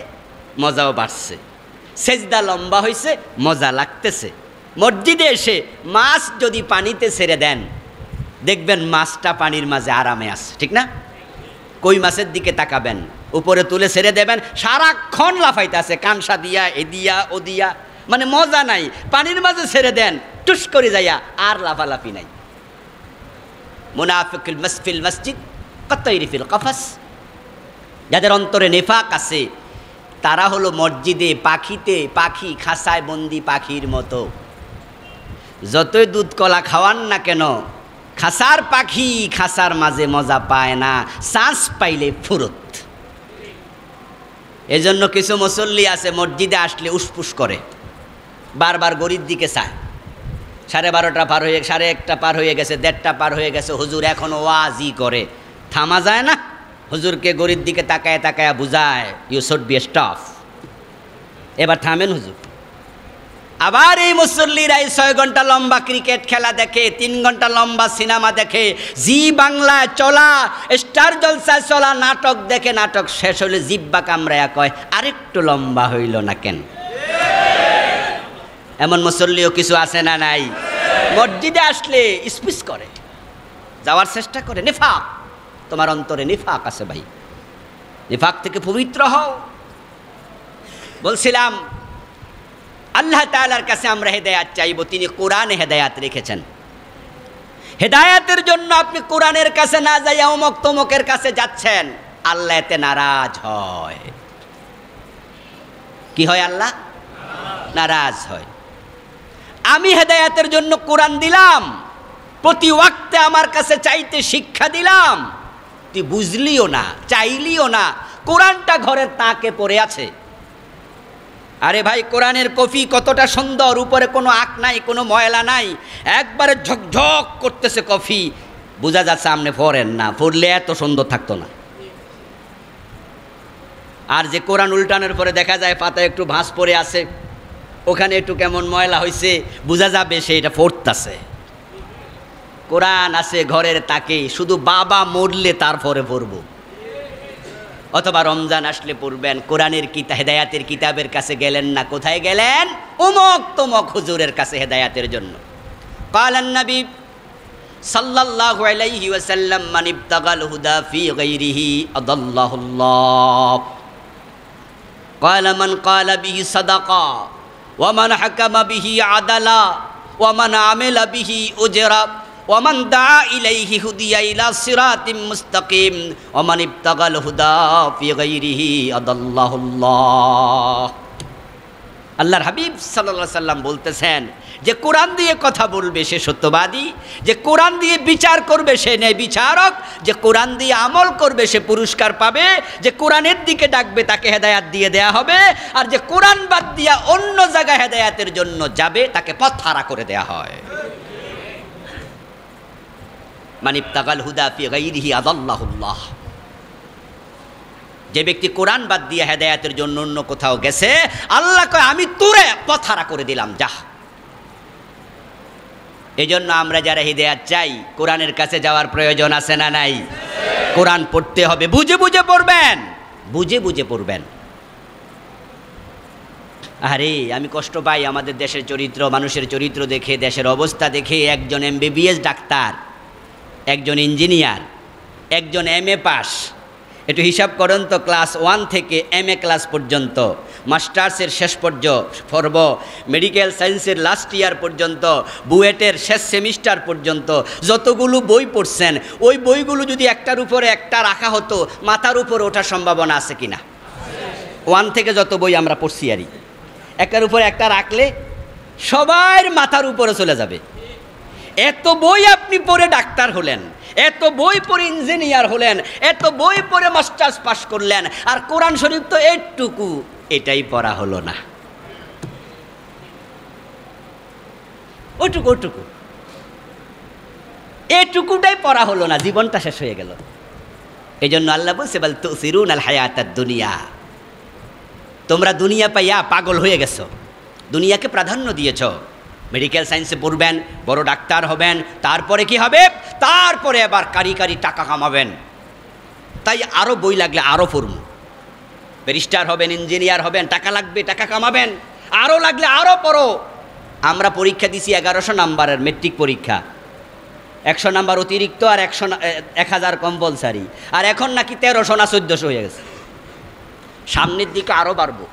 মজাও বাড়ছে, সেজদা লম্বা হয়েছে, মজা লাগতেছে। মসজিদে এসে মাছ যদি পানিতে ছেড়ে দেন, দেখবেন মাছটা পানির মাঝে আরামে আছে, ঠিক না? কই মাছের দিকে তাকাবেন, উপরে তুলে ছেড়ে দেবেন, সারাক্ষণ লাফাইতে আছে, কানসা দিয়া এ দিয়া ও দিয়া, মানে মজা নাই। পানির মাঝে ছেড়ে দেন, টুস করে যাইয়া আর লাফালাফি নাই। মুনাফিকুল মাসফিল মসজিদ কাতাইরি ফিল কফাস, যাদের অন্তরে নেফাক আছে তারা হলো মসজিদে পাখি খাসায় বন্দি পাখির মতো। যতই দুধ কলা খাওয়ান না কেন, খাসার পাখি খাসার মাঝে মজা পায় না, শ্বাস পাইলে ফুরত। এজন্য কিছু মুসল্লি আছে মসজিদে আসলে উসপুস করে, বারবার গড়ির দিকে চায়। 12:30 পার হয়ে 1:30 পার হয়ে গেছে, 1:30 পার হয়ে গেছে, হুজুর এখনো ওয়াজি করে। থামা যায় না? হুজুরকে গড়ির দিকে তাকায় তাকায় বুঝায়, ইউ শুড বি স্টপ, এবার থামেন হুজুর। আবার এই মুসল্লিরা 6 ঘন্টা লম্বা ক্রিকেট খেলা দেখে, 3 ঘন্টা লম্বা সিনেমা দেখে, জি বাংলায় চলা স্টার জলসায় চলা নাটক দেখে, নাটক শেষ হলে জিব্বা কামড়ায়া কয়, আরেকটু লম্বা হইল না কেন? এমন মুসল্লিও কিছু আছে না নাই? মসজিদে আসলে স্পিচ করে, যাওয়ার চেষ্টা করে। নিফাক, তোমার অন্তরে নিফাক আছে ভাই, নিফাক থেকে পবিত্র হও। বলছিলাম আল্লাহ তাআলার কাছে আমরা হেদায়েত চাইব, তিনি কোরআনে হেদায়েত রেখেছেন। হেদায়েতের জন্য আপনি কোরআনের কাছে না যাইয়া অমুক তমুকের কাছে যাচ্ছেন, আল্লাহ এতে নারাজ হয়। কি হয়? আল্লাহ নারাজ হয়। আমি হেদায়েতের জন্য কোরআন দিলাম, প্রতি ওয়াক্তে আমার কাছে চাইতে শিক্ষা দিলাম, তুই বুঝলিও না, চাইলিও না, কোরআনটা ঘরের তাকে পড়ে আছে। আরে ভাই, কোরআনের কফি কতটা সুন্দর, উপরে কোনো আঁক নাই, কোনো ময়লা নাই, একবারে ঝকঝক করতেছে কফি, বোঝা যাচ্ছে আপনি পড়েন না, পড়লে এত সুন্দর থাকতো না। আর যে কোরআন উল্টানোর পরে দেখা যায় পাতায় একটু ভাঁজ পড়ে আছে, ওখানে একটু কেমন ময়লা হয়েছে, বোঝা যাবে সে এটা পড়তেছে। কোরআন আছে ঘরের তাকে, শুধু বাবা মরলে তারপরে পড়ব, অথবা রমজান আসলে পড়বেন। কোরআনের হেদায়াতের কিতাবের কাছে গেলেন না, কোথায় গেলেন? অমুক তমুক হুজুরের কাছে হেদায়াতের জন্য। ক্বালান নবী সাল্লাল্লাহু আলাইহি ওয়াসাল্লাম, মান ইবতাগাল হুদা ফি গায়রিহি আদাল্লাহুল্লাহ। ক্বালা মান ক্বালা বিহি সাদাকা ওয়া মান হাকামা বিহি আদালা ওয়া মান আমিলা বিহি উজরা ওয়া মান দাআ ইলাইহি হুদিয়া ইলা সিরাতিম মুস্তাকিম ওয়া মান ইবতাগাল হুদা ফি গায়রিহি আদাল্লাহুল্লাহ। আল্লাহর হাবিব সাল্লাল্লাহু আলাইহি সাল্লাম বলতেছেন যে কোরআন দিয়ে কথা বলবে সে সত্যবাদী, যে কোরআন দিয়ে বিচার করবে সে ন্যায় বিচারক, যে কোরআন দিয়ে আমল করবে সে পুরস্কার পাবে, যে কোরআনের দিকে ডাকবে তাকে হেদায়াত দিয়ে দেয়া হবে, আর যে কোরআন বাদ দিয়া অন্য জায়গায় হেদায়াতের জন্য যাবে তাকে পথ হারা করে দেয়া হয়। মান ইবতাগাল হুদা ফি গায়রিহি আদাল্লাহুল্লাহ। যে ব্যক্তি কোরআন বাদ দিয়ে হেদায়াতের জন্য অন্য কোথাও গেছে, আল্লাহ কয় আমি তোরে পথ হারা করে দিলাম, যা। এই জন্য আমরা যারা হিদায়াত চাই, কোরআনের কাছে যাওয়ার প্রয়োজন আছে না নাই? কোরআন পড়তে হবে, বুঝে বুঝে পড়বেন, বুঝে বুঝে পড়বেন। আরে আমি কষ্ট পাই আমাদের দেশের চরিত্র, মানুষের চরিত্র দেখে, দেশের অবস্থা দেখে। একজন MBBS ডাক্তার, একজন ইঞ্জিনিয়ার, একজন MA পাস। একটু হিসাব করেন তো, ক্লাস 1 থেকে MA ক্লাস পর্যন্ত, মাস্টার্সের শেষ পর্ব, মেডিকেল সায়েন্সের লাস্ট ইয়ার পর্যন্ত, বুয়েটের শেষ সেমিস্টার পর্যন্ত যতগুলো বই পড়ছেন, ওই বইগুলো যদি একটার উপরে একটা রাখা হতো, মাথার উপর ওঠার সম্ভাবনা আছে কিনা? 1 থেকে যত বই আমরা পড়ছি, আরই একটার উপরে একটা রাখলে সবার মাথার উপরে চলে যাবে। এত বই আপনি পড়ে ডাক্তার হলেন, এত বই পড়ে ইঞ্জিনিয়ার হলেন, এত বই পড়ে মাস্টার্স পাস করলেন, আর কোরআন শরীফ তো এইটুকু, এটাই পড়া হলো না। ওটুকু এটুকুটাই পড়া হলো না, জীবনটা শেষ হয়ে গেল। এই জন্য আল্লাহ বলছে, বাল তুসিরুনাল হায়াতাদ দুনিয়া, তোমরা দুনিয়া পাইয়া পাগল হয়ে গেছো, দুনিয়াকে প্রাধান্য দিয়েছ। মেডিকেল সায়েন্সে পড়বেন, বড় ডাক্তার হবেন, তারপরে কি হবে? তারপরে আবার কারি টাকা কামাবেন। তাই আরও বই লাগলে আরও পড়ব, ব্যারিস্টার হবেন, ইঞ্জিনিয়ার হবেন, টাকা লাগবে, টাকা কামাবেন, আরও লাগলে আরও পড়ো। আমরা পরীক্ষা দিছি 1100 নাম্বারের মেট্রিক পরীক্ষা, 100 নাম্বার অতিরিক্ত আর 1000 কম্পালসারি, আর এখন নাকি 1300 না 1400 হয়ে গেছে। সামনের দিকে আরও বাড়বো,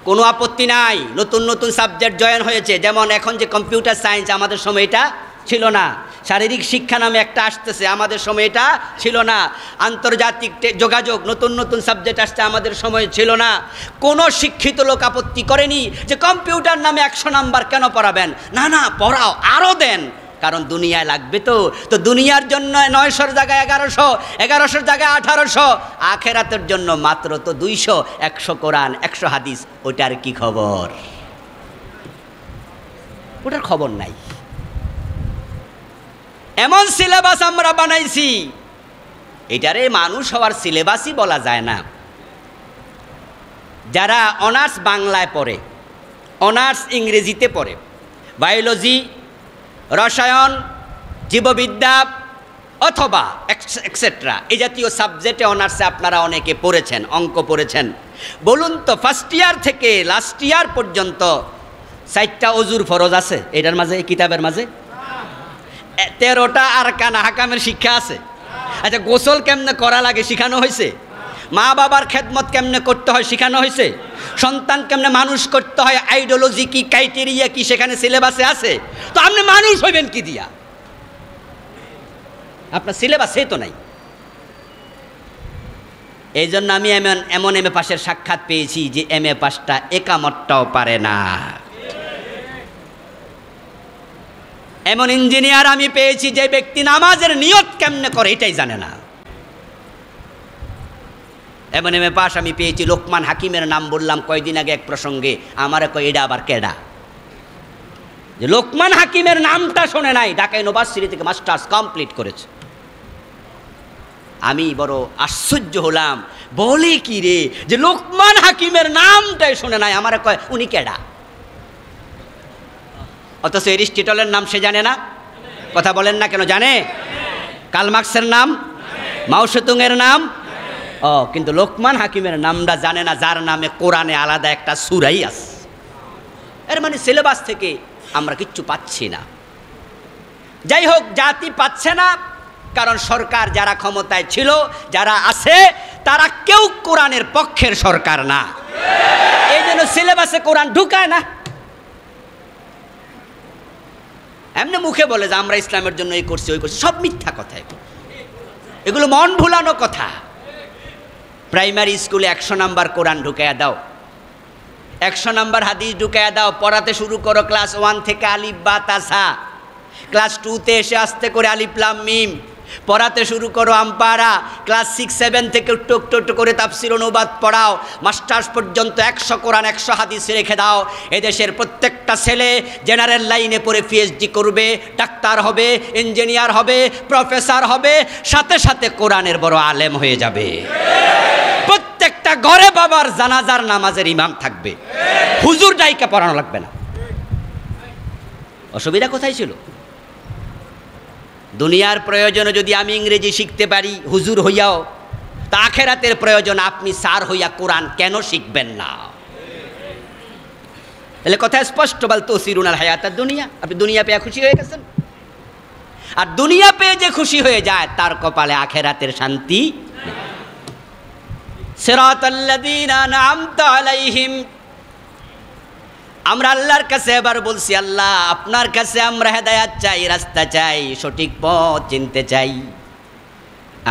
কোনো আপত্তি নাই। নতুন নতুন সাবজেক্ট জয়েন হয়েছে, যেমন এখন যে কম্পিউটার সায়েন্স, আমাদের সময় এটা ছিল না। শারীরিক শিক্ষা নামে একটা আসতেছে, আমাদের সময় এটা ছিল না। আন্তর্জাতিক যোগাযোগ, নতুন নতুন সাবজেক্ট আসছে, আমাদের সময় ছিল না। কোনো শিক্ষিত লোক আপত্তি করেনি যে কম্পিউটার নামে 100 নাম্বার কেন পড়াবেন, না না পড়াও, আরও দেন, কারণ দুনিয়ায় লাগবে। তো দুনিয়ার জন্য 900-র জায়গায় 1100, 1100-র জায়গায় 1800, আখেরাতের জন্য মাত্র তো 200, 100 কোরআন 100 হাদিস। ওটার কি খবর? ওটার খবর নাই। এমন সিলেবাস আমরা বানাইছি, এটারে মানুষ হওয়ার সিলেবাসই বলা যায় না। যারা অনার্স বাংলায় পড়ে, অনার্স ইংরেজিতে পড়ে, বায়োলজি, রসায়ন, জীববিদ্যা অথবা এক্সেট্রা এই জাতীয় সাবজেক্টে অনার্সে আপনারা অনেকে পড়েছেন, অঙ্ক পড়েছেন। বলুন তো, ফার্স্ট ইয়ার থেকে লাস্ট ইয়ার পর্যন্ত 4টা অজুর ফরজ আছে এটার মাঝে, এই কিতাবের মাঝে? 13টা আরকান হাকামের শিক্ষা আছে। আচ্ছা, গোসল কেমনে করা লাগে শিখানো হয়েছে? মা বাবার খেদমত কেমনে করতে হয় শিখানো হয়েছে? সন্তান কেমনে মানুষ করতে হয়, আইডিওলজি কি, ক্রাইটেরিয়া কি, সেখানে সিলেবাসে আছে। তো আপনি মানুষ হইবেন কি দিয়া? আপনার সিলেবাসে তো নাই। এই জন্য আমি এমন এম এ পাশের সাক্ষাৎ পেয়েছি যে এম এ পাশটা একামতটাও পারে না। এমন ইঞ্জিনিয়ার আমি পেয়েছি যে ব্যক্তি নামাজের নিয়ত কেমনে করে এটাই জানে না। এমন এম এ পাশ আমি পেয়েছি। লোকমান হাকিমের নাম বললাম কয়দিন আগে এক প্রসঙ্গে, আমার কয় এটা আবার কেডা? যে লোকমান হাকিমের নামটা শোনে নাই, ঢাকা ইউনিভার্সিটি থেকে মাস্টার্স কমপ্লিট করেছে। আমি বড় আশ্চর্য হলাম, বলে কি রে যে লোকমান হাকিমের নামটাই শোনে নাই, আমার কয় উনি কেডা? অথচ এরিস্টটলের নাম সে জানে না। কথা বলেন না কেন? জানে। কার্ল মার্কসের নাম, মাও সেতুংয়ের নাম, কিন্তু লোকমান হাকিমের নামটা জানে না, যার নামে কোরআনে আলাদা একটা সূরাই আছে। এর মানে সিলেবাস থেকে আমরা কিচ্ছু পাচ্ছি না। যাই হোক, জাতি পাচ্ছে না কারণ সরকার যারা ক্ষমতায় ছিল, যারা আছে, তারা কেউ কোরআনের পক্ষের সরকার না। এই জন্য সিলেবাসে কোরআন ঢুকায় না। এমনি মুখে বলে যে আমরা ইসলামের জন্য এই করছি, ওই করছি, সব মিথ্যা কথা। এগুলো মন ভুলানো কথা। প্রাইমারি স্কুলে 100 নাম্বার কোরআন ঢুকাইয়া দাও, 100 নাম্বার হাদিস ঢুকাইয়া দাও, পড়াতে শুরু করো ক্লাস 1 থেকে আলিফ বা তাসা, ক্লাস 2তে এসে আস্তে করে আলিফ লাম মিম পড়াতে শুরু করো, আমপারা, ক্লাস 6-7 থেকে টুক টুক করে তাফসির অনুবাদ পড়াও, মাস্টার্স পর্যন্ত 100 কোরআন 100 হাদিস রেখে দাও। এদেশের প্রত্যেকটা ছেলে জেনারেল লাইনে পড়ে পিএইচডি করবে, ডাক্তার হবে, ইঞ্জিনিয়ার হবে, প্রফেসর হবে, সাথে সাথে কোরআনের বড় আলেম হয়ে যাবে। প্রত্যেকটা ঘরে বাবার জানাজার নামাজের ইমাম থাকবে, হুজুর ডাইকা পড়ানো লাগবে না। অসুবিধা কোথায় ছিল? দুনিয়ার প্রয়োজনে যদি আমি ইংরেজি শিখতে পারি হুজুর হইয়াও, তা আখেরাতের প্রয়োজন আপনি স্যার হইয়া কোরআন কেন শিখবেন না? তাহলে কথা স্পষ্ট, বল তুসিরুনাল হায়াতাদ দুনিয়া। আপনি দুনিয়া পেয়ে খুশি হয়ে গেছেন, আর দুনিয়া পেয়ে যে খুশি হয়ে যায় তার কপালে আখেরাতের শান্তি। সিরাতাল্লাযীনা আন'আমতা আলাইহিম। আমরা আল্লাহর কাছে এবার বলছি, আল্লাহ আপনার কাছে আমরা হেদায়েত চাই, রাস্তা চাই, সঠিক পথ চিনতে চাই।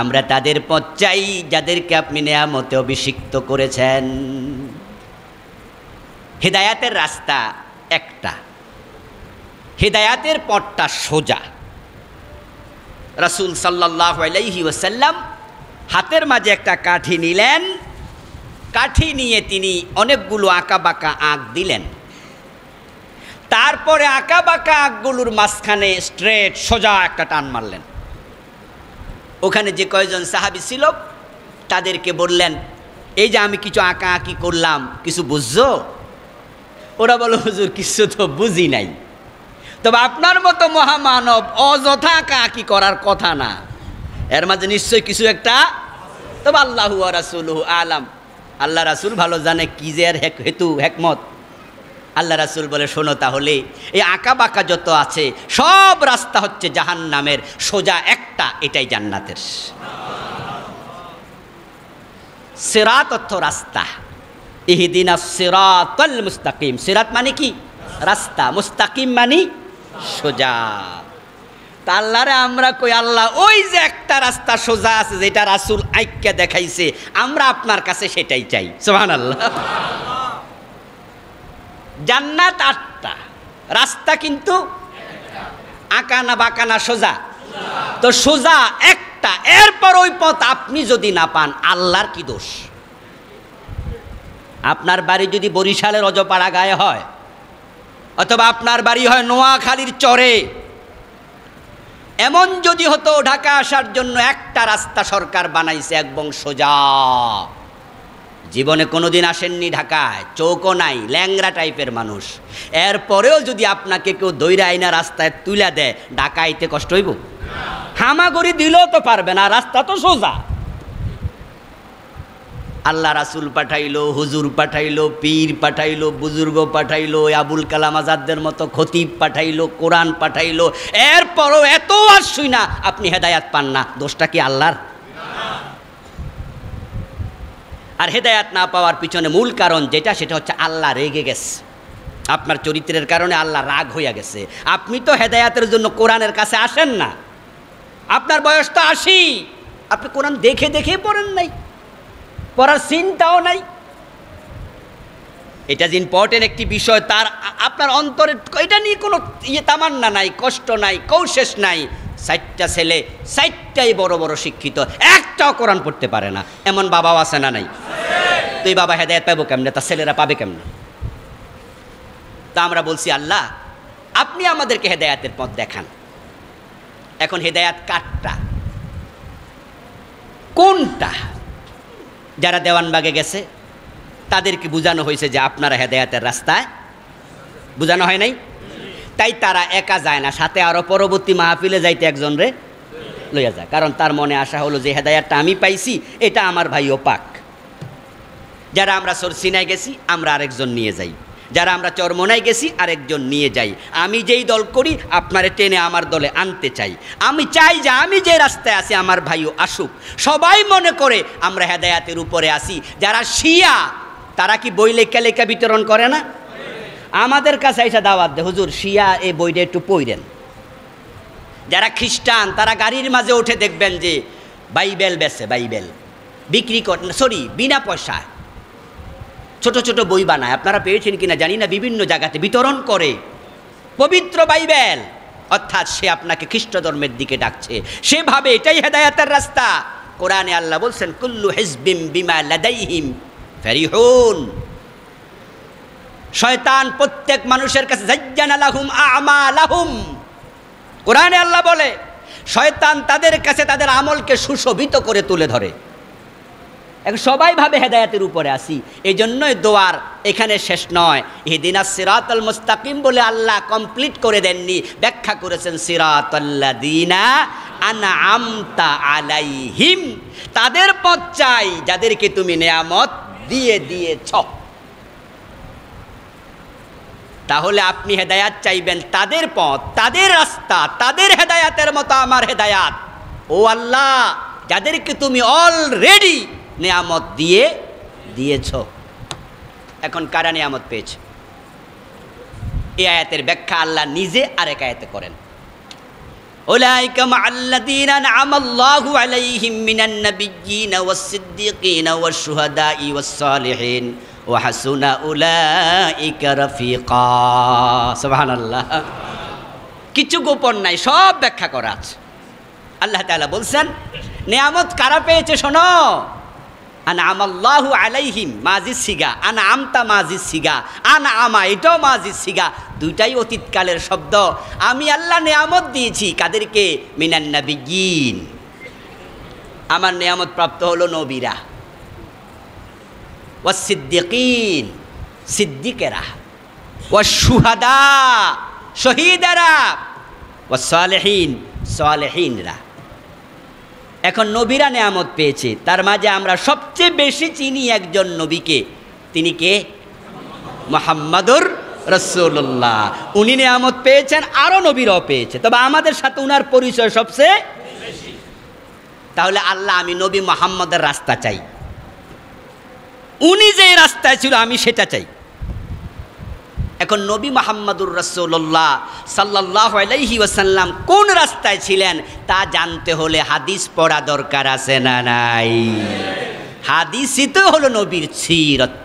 আমরা তাদের পথ চাই যাদেরকে আপনি নেয়ামতে অভিষিক্ত করেছেন। হেদায়েতের রাস্তা একটা, হেদায়েতের পথটা সোজা। রাসূল সাল্লাল্লাহু আলাইহি ওয়াসাল্লাম হাতের মাঝে একটা কাঠি নিলেন, কাঠি নিয়ে তিনি অনেকগুলো আঁকা বাঁকা আঁক দিলেন। তারপরে আঁকা বাঁকা আঁকগুলোর মাঝখানে স্ট্রেট সোজা একটা টান মারলেন। ওখানে যে কয়জন সাহাবী ছিল তাদেরকে বললেন, এই যে আমি কিছু আঁকা আঁকি করলাম, কিছু বুঝছো? ওরা বলো, হুজুর কিছু তো বুঝি নাই। তবে আপনার মতো মহামানব অযথা আঁকা আঁকি করার কথা না, এর মাঝে নিশ্চয়ই কিছু একটা। তবে আল্লাহু ওয়া রাসূলুহু আলাম, আল্লাহ রাসূল ভালো জানে কি যে এর হেতু হেকমত। আল্লাহ রাসূল বলে, শোনো তাহলে এই আঁকা বাঁকা যত আছে সব রাস্তা হচ্ছে জাহান্নামের, সোজা একটা, এটাই জান্নাতের। সিরাত অর্থ রাস্তা, ইহদিনাস সিরাতাল মুস্তাকিম। সিরাত মানে কি? রাস্তা। মুস্তাকিম মানে সোজা। তা আল্লাহরে আমরা কই, আল্লাহ ওই যে একটা রাস্তা সোজা আছে যেটা রাসূল আইক্কা দেখাইছে, আমরা আপনার কাছে সেটাই চাই। সুবহানাল্লাহ। জান্নাত 8টা, রাস্তা কিন্তু আঁকা না বাঁকা না সোজা, তো সোজা একটা, এরপর ওই পথ আপনি যদি না পান আল্লাহর কি দোষ? আপনার বাড়ি যদি বরিশালের অজপাড়া গায়ে হয়, অথবা আপনার বাড়ি হয় নোয়াখালীর চরে, এমন যদি হতো ঢাকা আসার জন্য একটা রাস্তা সরকার বানাইছে একদম সোজা, জীবনে কোনোদিন আসেননি ঢাকায়, চৌকো নাই, ল্যাংরা টাইপের মানুষ, এরপরেও যদি আপনাকে কেউ দইরা আইনা রাস্তায় তুলে দেয়, ঢাকাইতে কষ্ট হইব? হামাগুড়ি দিলেও তো পারবে না, রাস্তা তো সোজা। আল্লাহ রাসূল পাঠাইলো, হুজুর পাঠাইলো, পীর পাঠাইলো, বুজুর্গ পাঠাইলো, আবুল কালাম আজাদদের মতো খতিব পাঠাইলো, কোরআন পাঠাইলো, এরপরও এত আর শুই না আপনি হেদায়াত পান না, দোষটা কি আল্লাহর? আর হেদায়াত না পাওয়ার পিছনে মূল কারণ যেটা, সেটা হচ্ছে আল্লাহ রেগে গেছে। আপনার চরিত্রের কারণে আল্লাহ রাগ হইয়া গেছে। আপনি তো হেদায়াতের জন্য কোরআনের কাছে আসেন না, আপনার বয়স তো 80, আপনি কোরআন দেখে দেখে পড়েন নাই, পড়ার চিন্তাও নাই। এটা যে ইম্পর্টেন্ট একটি বিষয়, তার আপনার অন্তরে এটা নিয়ে কোনো তামান্না নাই, কষ্ট নাই, কৌশেষ নাই। 4টা ছেলে, 4টাই বড় বড় শিক্ষিত, একটাও কোরআন পড়তে পারে না, এমন বাবাও আছে না নাই? তো এই বাবা হেদায়েত পাবো কেমনে, তার ছেলেরা পাবে কেমনে? তা আমরা বলছি, আল্লাহ আপনি আমাদেরকে হেদায়াতের পথ দেখান। এখন হেদায়াত কাটটা, কোনটা? যারা দেওয়ানবাগে গেছে তাদেরকে বোঝানো হয়েছে যে আপনারা হেদায়াতের রাস্তায়, বোঝানো হয় নাই? তাই তারা একা যায় না, সাথে আরো পরবর্তী মাহফিলে যাইতে একজন রে লইয়া যায়, কারণ তার মনে আশা হলো যে হেদায়াতটা আমি পাইছি, এটা আমার ভাইও পাক। যারা আমরা সরসিনায় গেছি আমরা আরেকজন নিয়ে যাই, যারা আমরা চরমোনায় গেছি আরেকজন নিয়ে যাই। আমি যেই দল করি আপনারে টেনে আমার দলে আনতে চাই। আমি চাই যে আমি যে রাস্তায় আছি আমার ভাইও আসুক, সবাই মনে করে আমরা হেদায়াতের উপরে আসি। যারা শিয়া তারা কি বই লেখা লেখা বিতরণ করে না? আমাদের কাছে এসে দাওয়াত দে, হুজুর শিয়া এই বইটা একটু পড়েন। যারা খ্রিস্টান তারা গাড়ির মাঝে উঠে দেখবেন যে বাইবেল বেচে, বাইবেল বিক্রি করে, সরি বিনা পয়সায় ছোট ছোট বই বানায়, আপনারা পেয়েছেন কিনা জানি না, বিভিন্ন জায়গাতে বিতরণ করে পবিত্র বাইবেল। অর্থাৎ সে আপনাকে খ্রিস্ট ধর্মের দিকে ডাকছে, সেভাবে এটাই হেদায়াতের রাস্তা। কোরআনে আল্লাহ বলছেন, কুল্লু হিজবিম বিমা লাদাইহিম ফারিহুন। শয়তান প্রত্যেক মানুষের কাছে যাজ্জানা লাহুম আমালাহুম। কোরআনে আল্লাহ বলে শয়তান তাদের কাছে তাদের আমলকে সুশোভিত করে তুলে ধরে। এখন সবাই ভাবে হেদায়াতের উপরে আসি, এই জন্যই দোয়ার এখানে শেষ নয়। ইহদিনাস সিরাতাল মুস্তাকিম বলে আল্লাহ কমপ্লিট করে দেননি, ব্যাখ্যা করেছেন সিরাতাল্লাযিনা আনআমতা আলাইহিম। তাদের পথ চাই যাদেরকে তুমি নেয়ামত দিয়ে দিয়েছ। তাহলে আপনি হেদায়াত চাইবেন, তাদের পথ, তাদের রাস্তা, তাদের হেদায়াতের মতো আমার হেদায়াত। ও আল্লাহ, যাদেরকে তুমি অলরেডি নেয়ামত দিয়ে দিয়েছ। এখন কারা নেয়ামত পেয়েছে? এই আয়াতের ব্যাখ্যা আল্লাহ নিজে আরেক আয়াতে করেন, উলাইকা মাআল্লাযীনা আনআমাল্লাহু আলাইহিম মিনান নাবিয়্যিনা ওয়াস-সিদ্দীকিনা ওয়াশ-শুহাদাই ওয়াস-সালিহিন ওয়া হাসুনা উলাইকা রাফিকা। সুবহানাল্লাহ। কিছু গোপন নাই, সব ব্যাখ্যা করা আছে। আল্লাহ তাআলা বলছেন নেয়ামত কারা পেয়েছে শোনো। আনআমাল্লাহু আলাইহিম মাজিদ সিগা, আনআমতা মাজিদ সিগা, আনআমা এটাও মাজিদ সিগা, দুইটাই অতীতকালের শব্দ। আমি আল্লাহ নেয়ামত দিয়েছি কাদেরকে? মিনান নাবিয়্যিন, আমার নেয়ামত প্রাপ্ত হলো নবীরা, ওয়াস সিদ্দিকিন সিদ্দিকেরা, ওয়াস শুহাদা শহীদেরা, ওয়াস সালেহিন সালেহিনরা। এখন নবীরা নেয়ামত পেয়েছে, তার মাঝে আমরা সবচেয়ে বেশি চিনি একজন নবীকে, তিনি কে? মুহাম্মাদুর রাসূলুল্লাহ। উনি নিয়ামত পেয়েছেন, আরও নবীরাও পেয়েছে, তবে আমাদের সাথে উনার পরিচয় সবচেয়ে বেশি। তাহলে আল্লাহ, আমি নবী মুহাম্মদের রাস্তা চাই, উনি যে রাস্তায় ছিল আমি সেটা চাই। এখন নবী মুহাম্মদুর রাসূলুল্লাহ সাল্লাল্লাহু আলাইহি ওয়াসাল্লাম কোন রাস্তায় ছিলেন তা জানতে হলে হাদিস পড়া দরকার আছে না নাই? হাদিসই তো হলো নবীর সিরত।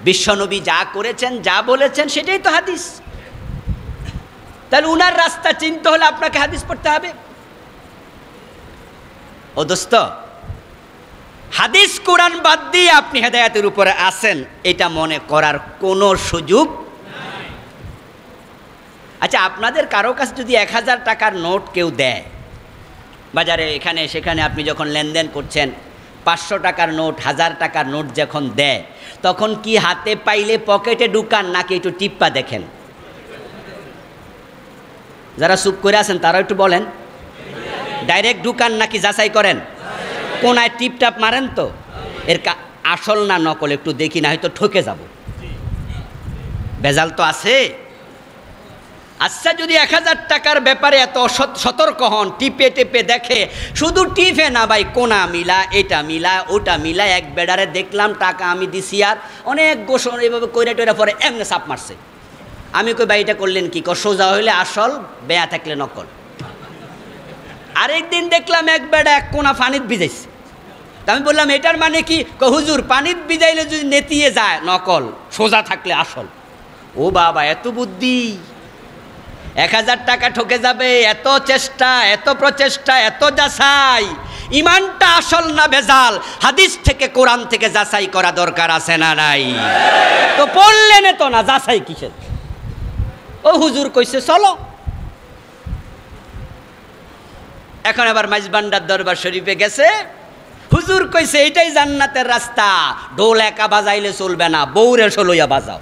বিশ্বনবী যা করেছেন, যা বলেছেন সেটাই তো হাদিস। তাহলে উনার রাস্তা চিনতে হলে আপনাকে হাদিস পড়তে হবে। ও দোস্ত, হাদিস কোরআন বাদ দিয়ে আপনি হেদায়েতের উপরে আছেন এটা মনে করার কোনো সুযোগ নাই। আচ্ছা, আপনাদের কারো কাছে যদি 1000 টাকার নোট কেউ দেয়, বাজারে এখানে সেখানে আপনি যখন লেনদেন করছেন, 500 টাকার নোট, 1000 টাকার নোট যখন দেয়, তখন কি হাতে পাইলে পকেটে ঢুকান নাকি একটু টিপ্পা দেখেন? যারা চুপ করে আছেন তারা একটু বলেন, ডাইরেক্ট ঢুকান নাকি যাচাই করেন? কোনায় টিপটাপ মারেন তো? এর আসল না নকল একটু দেখি, না হয়তো ঠকে যাব, ভেজাল তো আছে। আচ্ছা, যদি 1000 টাকার ব্যাপারে এত সতর্ক হন, টিপে টেপে দেখে, শুধু টিপে না ভাই, কোনা মিলা, এটা মিলা, ওটা মিলা, এক বেডারে দেখলাম টাকা আমি দিছি আর অনেক গোসল এভাবে কইরা টইরা পরে এমনি চাপ মারছে। আমি কই ভাই এটা করলেন কি? সোজা হইলে আসল, বেয়া থাকলে নকল। আরেকদিন দেখলাম এক বেড়া এক কোনা পানিত ভিজাইছে। আমি বললাম এটার মানে কি? হুজুর, পানিত ভিজাইলে যদি নেতিয়ে যায় নকল, সোজা থাকলে আসল। ও বাবা, এত বুদ্ধি! 1000 টাকা ঠকে যাবে, এত চেষ্টা, এত প্রচেষ্টা, এত যাচাই, ইমানটা আসল না ভেজাল, হাদিস থেকে কোরআন থেকে যাচাই করা দরকার আছে না নাই? তো পড়লেন তো না, যাচাই কিসের? ও হুজুর কইছে চলো। এখন আবার মাইজবান্ডার দরবার শরীফে গেছে, হুজুর কইছে এটাই জান্নাতের রাস্তা, ঢোল একা বাজাইলে চলবে না, বউরে লইয়া বাজাও।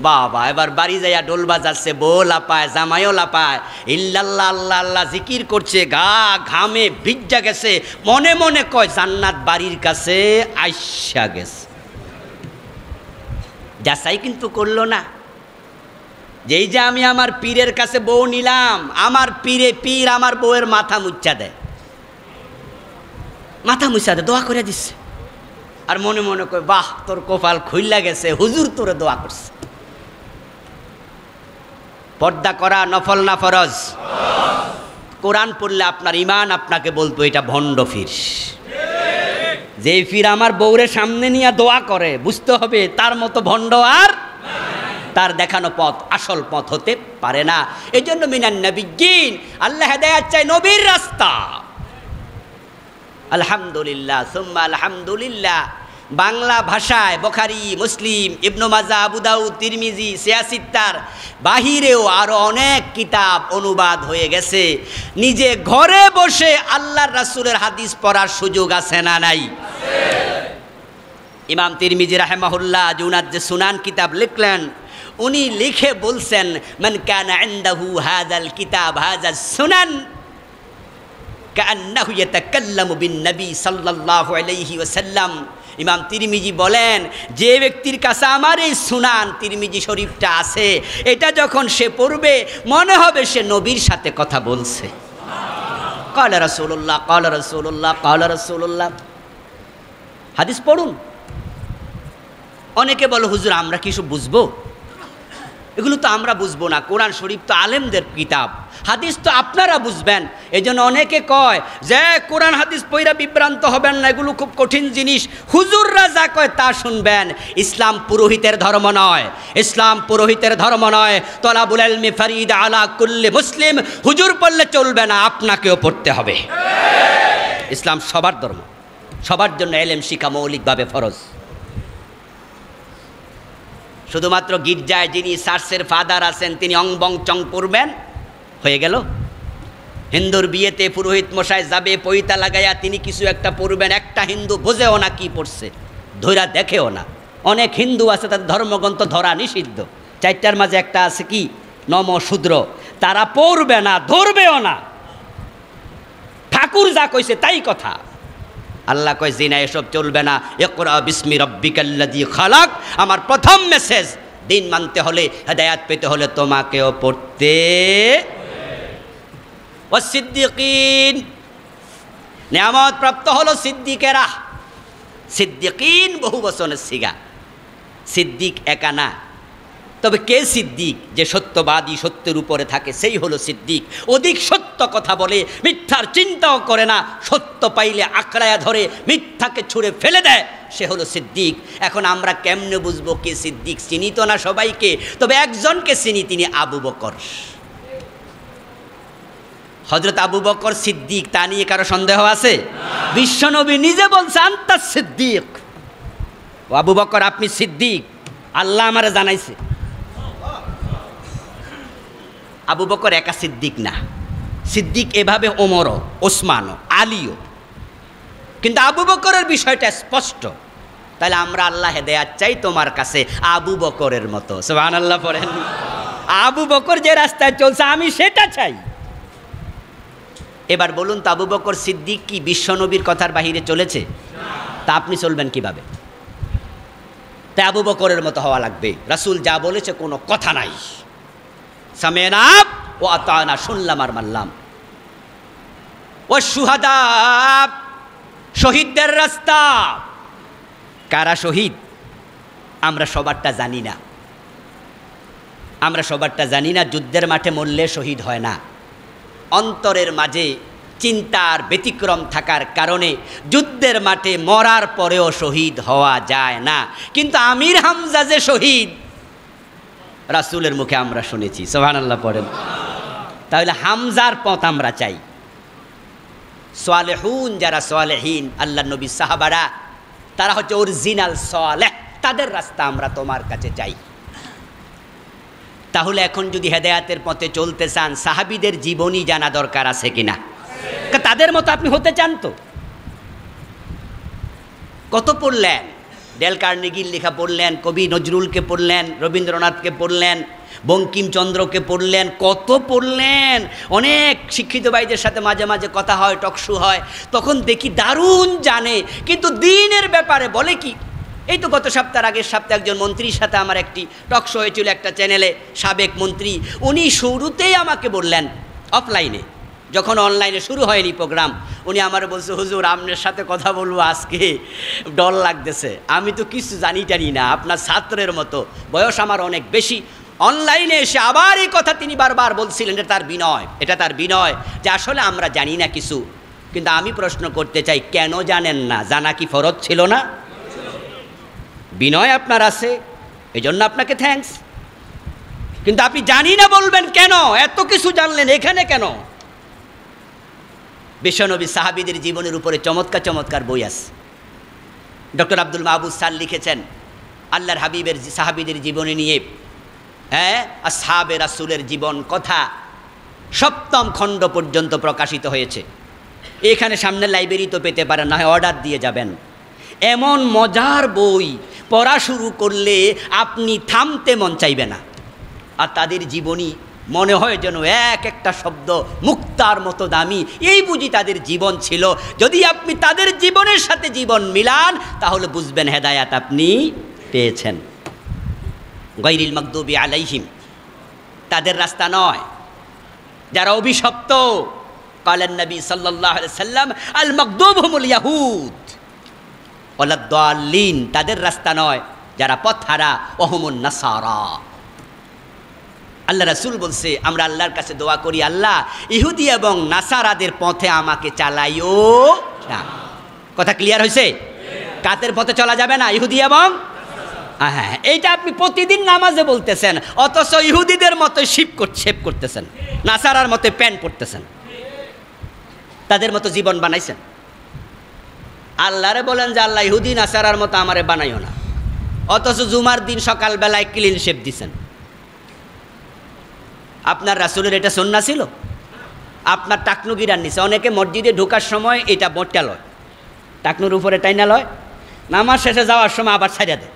বাবা, এবার বাড়ি যাইয়া ঢোল বাজাচ্ছে, বউ লাপায়, জামাইও লাপায়, ইল্লাল্লাহ আল্লাহ আল্লাহ জিকির করছে, গা ঘামে ভিজা গেছে, মনে মনে কয় জান্নাত বাড়ির কাছে আইসা গেছে। যাচাই কিন্তু করলো না। যেই যে আমি আমার পীরের কাছে বউ নিলাম, আমার পীর আমার বউয়ের মাথা মুচ্ছা দেয়, মাথা মুচ্ছা দেয়, দোয়া করে দিচ্ছে, আর মনে মনে কয় বাহ, তোর কপাল খুইলা গেছে, হুজুর তোরে দোয়া করছে। পর্দা করা নফল না ফরজ? কোরআন পড়লে আপনার ইমান আপনাকে বলতো এটা ভণ্ড ফির। যেই ফির আমার বউরে সামনে নিয়ে দোয়া করে, বুঝতে হবে তার মতো ভণ্ড আর তার দেখানো পথ আসল পথ হতে পারে না। এই জন্য মিনান নবিয়্যিন, আল্লাহ হেদায়েত চাই নবীর রাস্তা। আলহামদুলিল্লাহ সুম্মা আলহামদুলিল্লাহ। বাংলা ভাষায় বুখারী, মুসলিম, ইবনে মাজাহ, আবু দাউদ, তিরমিজি, সিয়াসিত্তার বাহিরেও আরও অনেক কিতাব অনুবাদ হয়ে গেছে। নিজে ঘরে বসে আল্লাহর রাসূলের হাদিস পড়ার সুযোগ আছে না নাই? ইমাম তিরমিজি রাহিমাহুল্লাহ উনার যে সুনান কিতাব লিখলেন, উনি লিখে বলছেন, মান কানা ইনদাহু হাযাল কিতাব হাযা সুনান কান্নাহু ইয়াতাকাল্লামু বিন নবী সাল্লাল্লাহু আলাইহি ওয়াসাল্লাম। ইমাম তিরমিজি বলেন, যে ব্যক্তির কাছে আমার এই সুনান তিরমিজি শরীফটা আছে, এটা যখন সে পড়বে মনে হবে সে নবীর সাথে কথা বলছে। ক্বালা রাসূলুল্লাহ, ক্বালা রাসূলুল্লাহ, ক্বালা রাসূলুল্লাহ। হাদিস পড়ুন। অনেকে বলে হুজুর আমরা কি সব বুঝবো? এগুলো তো আমরা বুঝবো না, কোরআন শরীফ তো আলেমদের কিতাব, হাদিস তো আপনারা বুঝবেন। এই জন্য অনেকে কয় যে কোরআন হাদিস পইরা বিভ্রান্ত হবেন না, এগুলো খুব কঠিন জিনিস, হুজুররা যা কয় তা শুনবেন। ইসলাম পুরোহিতের ধর্ম নয়, ইসলাম পুরোহিতের ধর্ম নয়। তলাবুল ইলমি ফরিদ আলা কুল্লি মুসলিম। হুজুর পড়লে চলবে না, আপনাকেও পড়তে হবে। ইসলাম সবার ধর্ম, সবার জন্য ইলম শিখা মৌলিকভাবে ফরজ। শুধুমাত্র গির্জায় যিনি চার্চের ফাদার আছেন তিনি অং বং চং পড়বেন, হয়ে গেল। হিন্দুর বিয়েতে পুরোহিত মশাই যাবে, পৈতা লাগাইয়া তিনি কিছু একটা পড়বেন, একটা হিন্দু বোঝেও না কি পড়ছে, ধৈরা দেখেও না। অনেক হিন্দু আছে তাদের ধর্মগ্রন্থ ধরা নিষিদ্ধ, 4টার মাঝে একটা আছে কি নমশূদ্র, তারা পড়বে না, ধরবেও না, ঠাকুর যা কইছে তাই কথা। আল্লাহ কয় জিনা এসব চলবে না। ইকরা বিসমি রাব্বিকাল্লাযী খালাক, আমার প্রথম মেসেজ, দিন মানতে হলে, হেদায়েত পেতে হলে তোমাকেও পড়তে। ওয়াসিদ্দিকিন, নিয়ামত প্রাপ্ত হলো সিদ্দিকেরা। সিদ্দিকিন বহু বচনের সিগা, সিদ্দিক একা না। তবে কে সিদ্দিক? যে সত্যবাদী, সত্যের উপরে থাকে, সেই হলো সিদ্দিক। অধিক সত্য কথা বলে, মিথ্যার চিন্তাও করে না, সত্য পাইলে আঁকড়ায়া ধরে মিথ্যাকে ছুঁড়ে ফেলে দেয়, সে হলো সিদ্দিক। এখন আমরা কেমনে বুঝবো কে সিদ্দিক? চিনি তো না সবাইকে, তবে একজনকে চিনি, তিনি আবু বকর। হযরত আবু বকর সিদ্দিক, তা নিয়ে কারো সন্দেহ আছে? বিশ্বনবী নিজে বলছে আনতা সিদ্দিক, ও আবু বকর আপনি সিদ্দিক, আল্লাহ আমারে জানাইছে। আবু বকর একা সিদ্দিক না, সিদ্দিক এভাবে ওমরও, ওসমানও, আলীও। কিন্তু আবু বকরের বিষয়টা স্পষ্ট। তাহলে আমরা আল্লাহ হেদায়েত চাই তোমার কাছে আবু বকরের মতো। সুবহানাল্লাহ পড়েন। আবু বকর যে রাস্তায় চলছে আমি সেটা চাই। এবার বলুন তো, আবু বকর সিদ্দিক কি বিশ্বনবীর কথার বাহিরে চলেছে? তা আপনি চলবেন কিভাবে? তাই আবু বকরের মতো হওয়া লাগবে। রাসূল যা বলেছে কোনো কথা নাই, সামিনা ও আতানা, শুনলাম আর মানলাম। ও শুহাদা, শহীদদের রাস্তা। কারা শহীদ? আমরা সবারটা জানি না, আমরা সবারটা জানি না। যুদ্ধের মাঠে মরলে শহীদ হয় না, অন্তরের মাঝে চিন্তার ব্যতিক্রম থাকার কারণে যুদ্ধের মাঠে মরার পরেও শহীদ হওয়া যায় না। কিন্তু আমির হামজা যে শহীদ, রাসূলের মুখে আমরা শুনেছি। সুবহানাল্লাহ পড়েন। তাহলে হামজার পথ আমরা চাই। সালেহুন, যারা সালেহীন, আল্লাহ নবী সাহাবারা, তারা হচ্ছে অরিজিনাল সালেহ, তাদের রাস্তা আমরা তোমার কাছে চাই। তাহলে এখন যদি হেদায়েতের পথে চলতে চান, সাহাবীদের জীবনী জানা দরকার আছে কিনা? তাদের মতো আপনি হতে চান তো? কত পড়লেন, ডেল কার্নেগির লেখা পড়লেন, কবি নজরুলকে পড়লেন, রবীন্দ্রনাথকে পড়লেন, বঙ্কিমচন্দ্রকে পড়লেন, কত পড়লেন। অনেক শিক্ষিত ভাইদের সাথে মাঝে মাঝে কথা হয়, টকশো হয়, তখন দেখি দারুণ জানে, কিন্তু দিনের ব্যাপারে বলে কি? এই তো গত আগের সপ্তাহে একজন মন্ত্রীর সাথে আমার একটি টকশো হয়েছিল একটা চ্যানেলে, সাবেক মন্ত্রী। উনি শুরুতেই আমাকে বললেন, অফলাইনে, যখন অনলাইনে শুরু হয়নি প্রোগ্রাম, উনি আমার বলছে, হুজুর আপনার সাথে কথা বলবো আজকে, ডর লাগতেছে, আমি তো কিছু জানি না, আপনার ছাত্রের মতো, বয়স আমার অনেক বেশি। অনলাইনে এসে আবার এই কথা তিনি বারবার বলছিলেন, এটা তার বিনয় যে আসলে আমরা জানি না কিছু। কিন্তু আমি প্রশ্ন করতে চাই, কেন জানেন না? জানা কি ফরজ ছিল না? বিনয় আপনার আছে, এই জন্য আপনাকে থ্যাঙ্কস। কিন্তু আপনি জানি না বলবেন কেন? এত কিছু জানলেন, এখানে কেন? বিশ্বনবী সাহাবীদের জীবনের উপরে চমৎকার চমৎকার বই আছে। ডক্টর আব্দুল মাহবুব স্যার লিখেছেন আল্লাহর হাবিবের সাহাবীদের জীবনী নিয়ে, আসহাবে রাসূলের জীবন কথা, 7ম খণ্ড পর্যন্ত প্রকাশিত হয়েছে। এখানে সামনে লাইব্রেরি তো পেতে পারেন, না হয় অর্ডার দিয়ে যাবেন। এমন মজার বই, পড়া শুরু করলে আপনি থামতে মন চাইবে না। আর তাদের জীবনী মনে হয় যেন এক একটা শব্দ মুক্তার মতো দামি। এই বুঝি তাদের জীবন ছিল। যদি আপনি তাদের জীবনের সাথে জীবন মিলান, তাহলে বুঝবেন হেদায়াত আপনি পেয়েছেন। গায়রিল মাগদুবি আলাইহিম, তাদের রাস্তা নয়, যারা অভিশপ্ত। কালান নবী সাল্লাল্লাহু আলাইহি সাল্লাম, আল মাগদুব হুমুল ইয়াহুদ ওয়ালাদ দাল্লিন, তাদের রাস্তা নয়, যারা পথহারা, ওহুমুন নাসারা। আল্লাহ রাসূল বলছে, আমরা আল্লাহর কাছে দোয়া করি, আল্লাহ ইহুদি এবং নাসারাদের পথে আমাকে চালাইও না। কথা ক্লিয়ার হয়েছে? কাদের পথে চলা যাবে না? ইহুদি এবং হ্যাঁ, এইটা আপনি প্রতিদিন নামাজে বলতেছেন, অথচ ইহুদিদের মতো শেভ করতেছেন, নাসারার মতো প্যান্ট পরতেছেন, তাদের মতো জীবন বানাইছেন। আল্লাহরে বলেন যে আল্লাহ ইহুদি নাসারার মতো আমারে বানাইও না, অথচ জুমার দিন সকালবেলায় ক্লিন শেভ দিছেন। আপনার রাসূলের এটা সুন্নাহ ছিল? আপনার টাকনু গিরার নিছে। অনেকে মসজিদে ঢোকার সময় এটা মোটটা লয়, টাকনুর উপরে টাইনা লয়, নামাজ শেষে যাওয়ার সময় আবার ছাইড়া দেয়।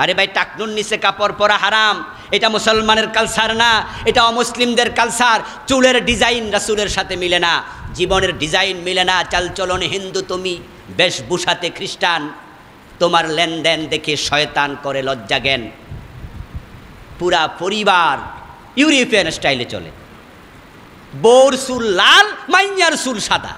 আরে ভাই, টাকনুর নিচে কাপড় পরা হারাম, এটা মুসলমানের কালচার না, এটা অমুসলিমদের কালচার। চুলের ডিজাইন রাসূলের সাথে মিলে না, জীবনের ডিজাইন মিলে না, চালচলনে হিন্দু তুমি, বেশভূষাতে খ্রিস্টান, তোমার লেনদেন দেখে শয়তান করে লজ্জা জ্ঞান। পুরা পরিবার ইউরোপিয়ান স্টাইলে চলে, বউর চুল লাল, মাইয়ার চুল সাদা,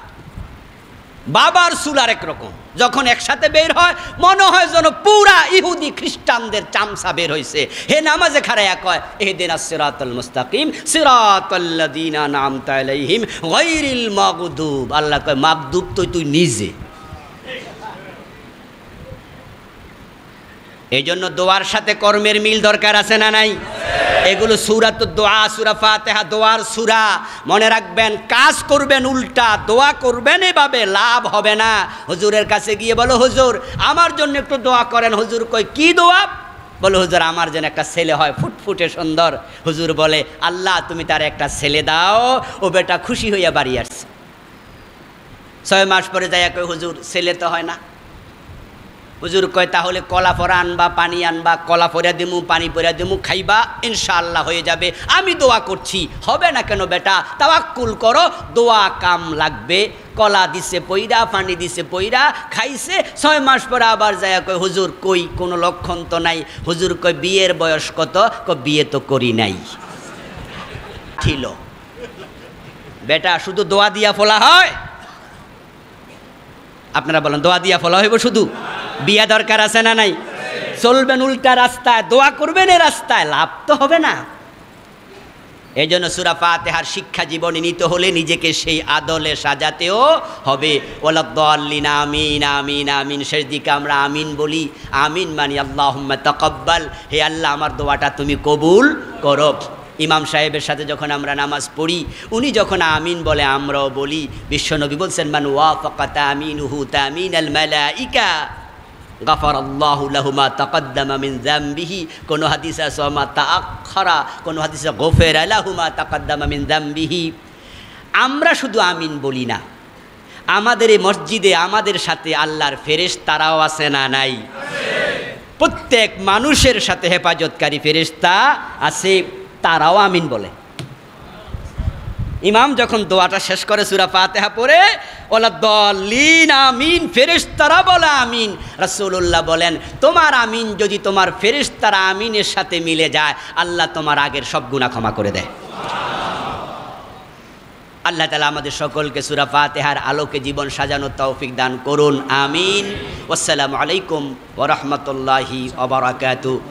বাবার চুল আরেক রকম। যখন একসাথে বের হয় মনে হয় যেন পুরা ইহুদি খ্রিস্টানদের চামচা বের হয়েছে। হে নামাজে খাড়াইয়া কয় ইহদিনাস সিরাতাল মুস্তাকিম সিরাতাল্লাযীনা আন'আমতা আলাইহিম গায়রিল মাগদুব। আল্লাহ কয় মাগদুব তো তুই নিজে। এই জন্য দোয়ার সাথে কর্মের মিল দরকার আছে না নাই? এগুলো সূরা তো দোয়া, সূরা ফাতিহা দোয়ার সূরা। মনে রাখবেন, কাজ করবেন উল্টা, দোয়া করবেন এভাবে, লাভ হবে না। হুজুরের কাছে গিয়ে বলো হুজুর আমার জন্য একটু দোয়া করেন। হুজুর কই কি দোয়া? বলো হুজুর আমার যেন একটা ছেলে হয় ফুটফুটে সুন্দর। হুজুর বলে আল্লাহ তুমি তার একটা ছেলে দাও। ও বেটা খুশি হইয়া বাড়ি আসছে। 6 মাস পরে যাইয়া কই হুজুর ছেলে তো হয় না। হুজুর কয় তাহলে কলা ফরা আনবা, পানি আনবা, কলা ফরা দিমু, পানি পরা দিমু, খাইবা, ইনশাআল্লাহ হয়ে যাবে। আমি দোয়া করছি, হবে না কেন বেটা? তাওয়াক্কুল করো, দোয়া কাম লাগবে। কলা দিছে পইরা, পানি দিছে পইরা, খাইছে। 6 মাস পরে আবার যায় কয় হুজুর কই কোনো লক্ষণ তো নাই। হুজুর কয় বিয়ের বয়স কত? কয় বিয়ে তো করি নাই। ছিল বেটা শুধু দোয়া দিয়া ফলা হয়? আপনারা বলেন দোয়া দিয়া ফলা হইব শুধু? বিয়া দরকার আছে না নাই? চলবেন উল্টা রাস্তায়, দোয়া করবেন এই রাস্তায়, লাভ তো হবে না। এই জন্য সূরা ফাতিহার শিক্ষা জীবনে নিতে হলে নিজেকে সেই আদলে সাজাতেও হবে। ওয়ালাদ-দাল্লিন, আমিন আমিন আমিন। শেষ দিকে আমরা আমিন বলি। আমিন মানে আল্লাহুম্মা তাকাব্বাল, হে আল্লাহ আমার দোয়াটা তুমি কবুল করো। ইমাম সাহেবের সাথে যখন আমরা নামাজ পড়ি, উনি যখন আমিন বলে আমরাও বলি। বিশ্বনবী বলছেন মান ওয়াফাকা তামিনুহু তামিনাল মালাইকা গাফারাল্লাহু লাহু মা তাকদ্দামা মিন যামবিহি। কোন হাদিসে আছে মা তাআখারা, কোন হাদিসে গফিরা লাহু মা তাকদ্দামা মিন যামবিহি। আমরা শুধু আমিন বলি না, আমাদের এই মসজিদে আমাদের সাথে আল্লাহর ফেরেশতারাও আছে না নাই? প্রত্যেক মানুষের সাথে হেফাজতকারী ফেরেশতা আছে, তারাও আমিন বলে। ইমাম যখন দোয়াটা শেষ করে সূরা ফাতিহা পড়ে ওয়ালাদ-দাল্লিন আমিন, ফেরেশতারা বলে আমিন। রাসূলুল্লাহ বলেন তোমার আমিন যদি তোমার ফেরেশতারা আমিনের সাথে মিলে যায়, আল্লাহ তোমার আগের সব গুনাহ ক্ষমা করে দেয়। আল্লাহ তাআলা আমাদের সকলকে সূরা ফাতিহার আলোকে জীবন সাজানোর তৌফিক দান করুন, আমিন। আসসালামু আলাইকুম ওয়া রাহমাতুল্লাহি ওয়া বারাকাতুহু।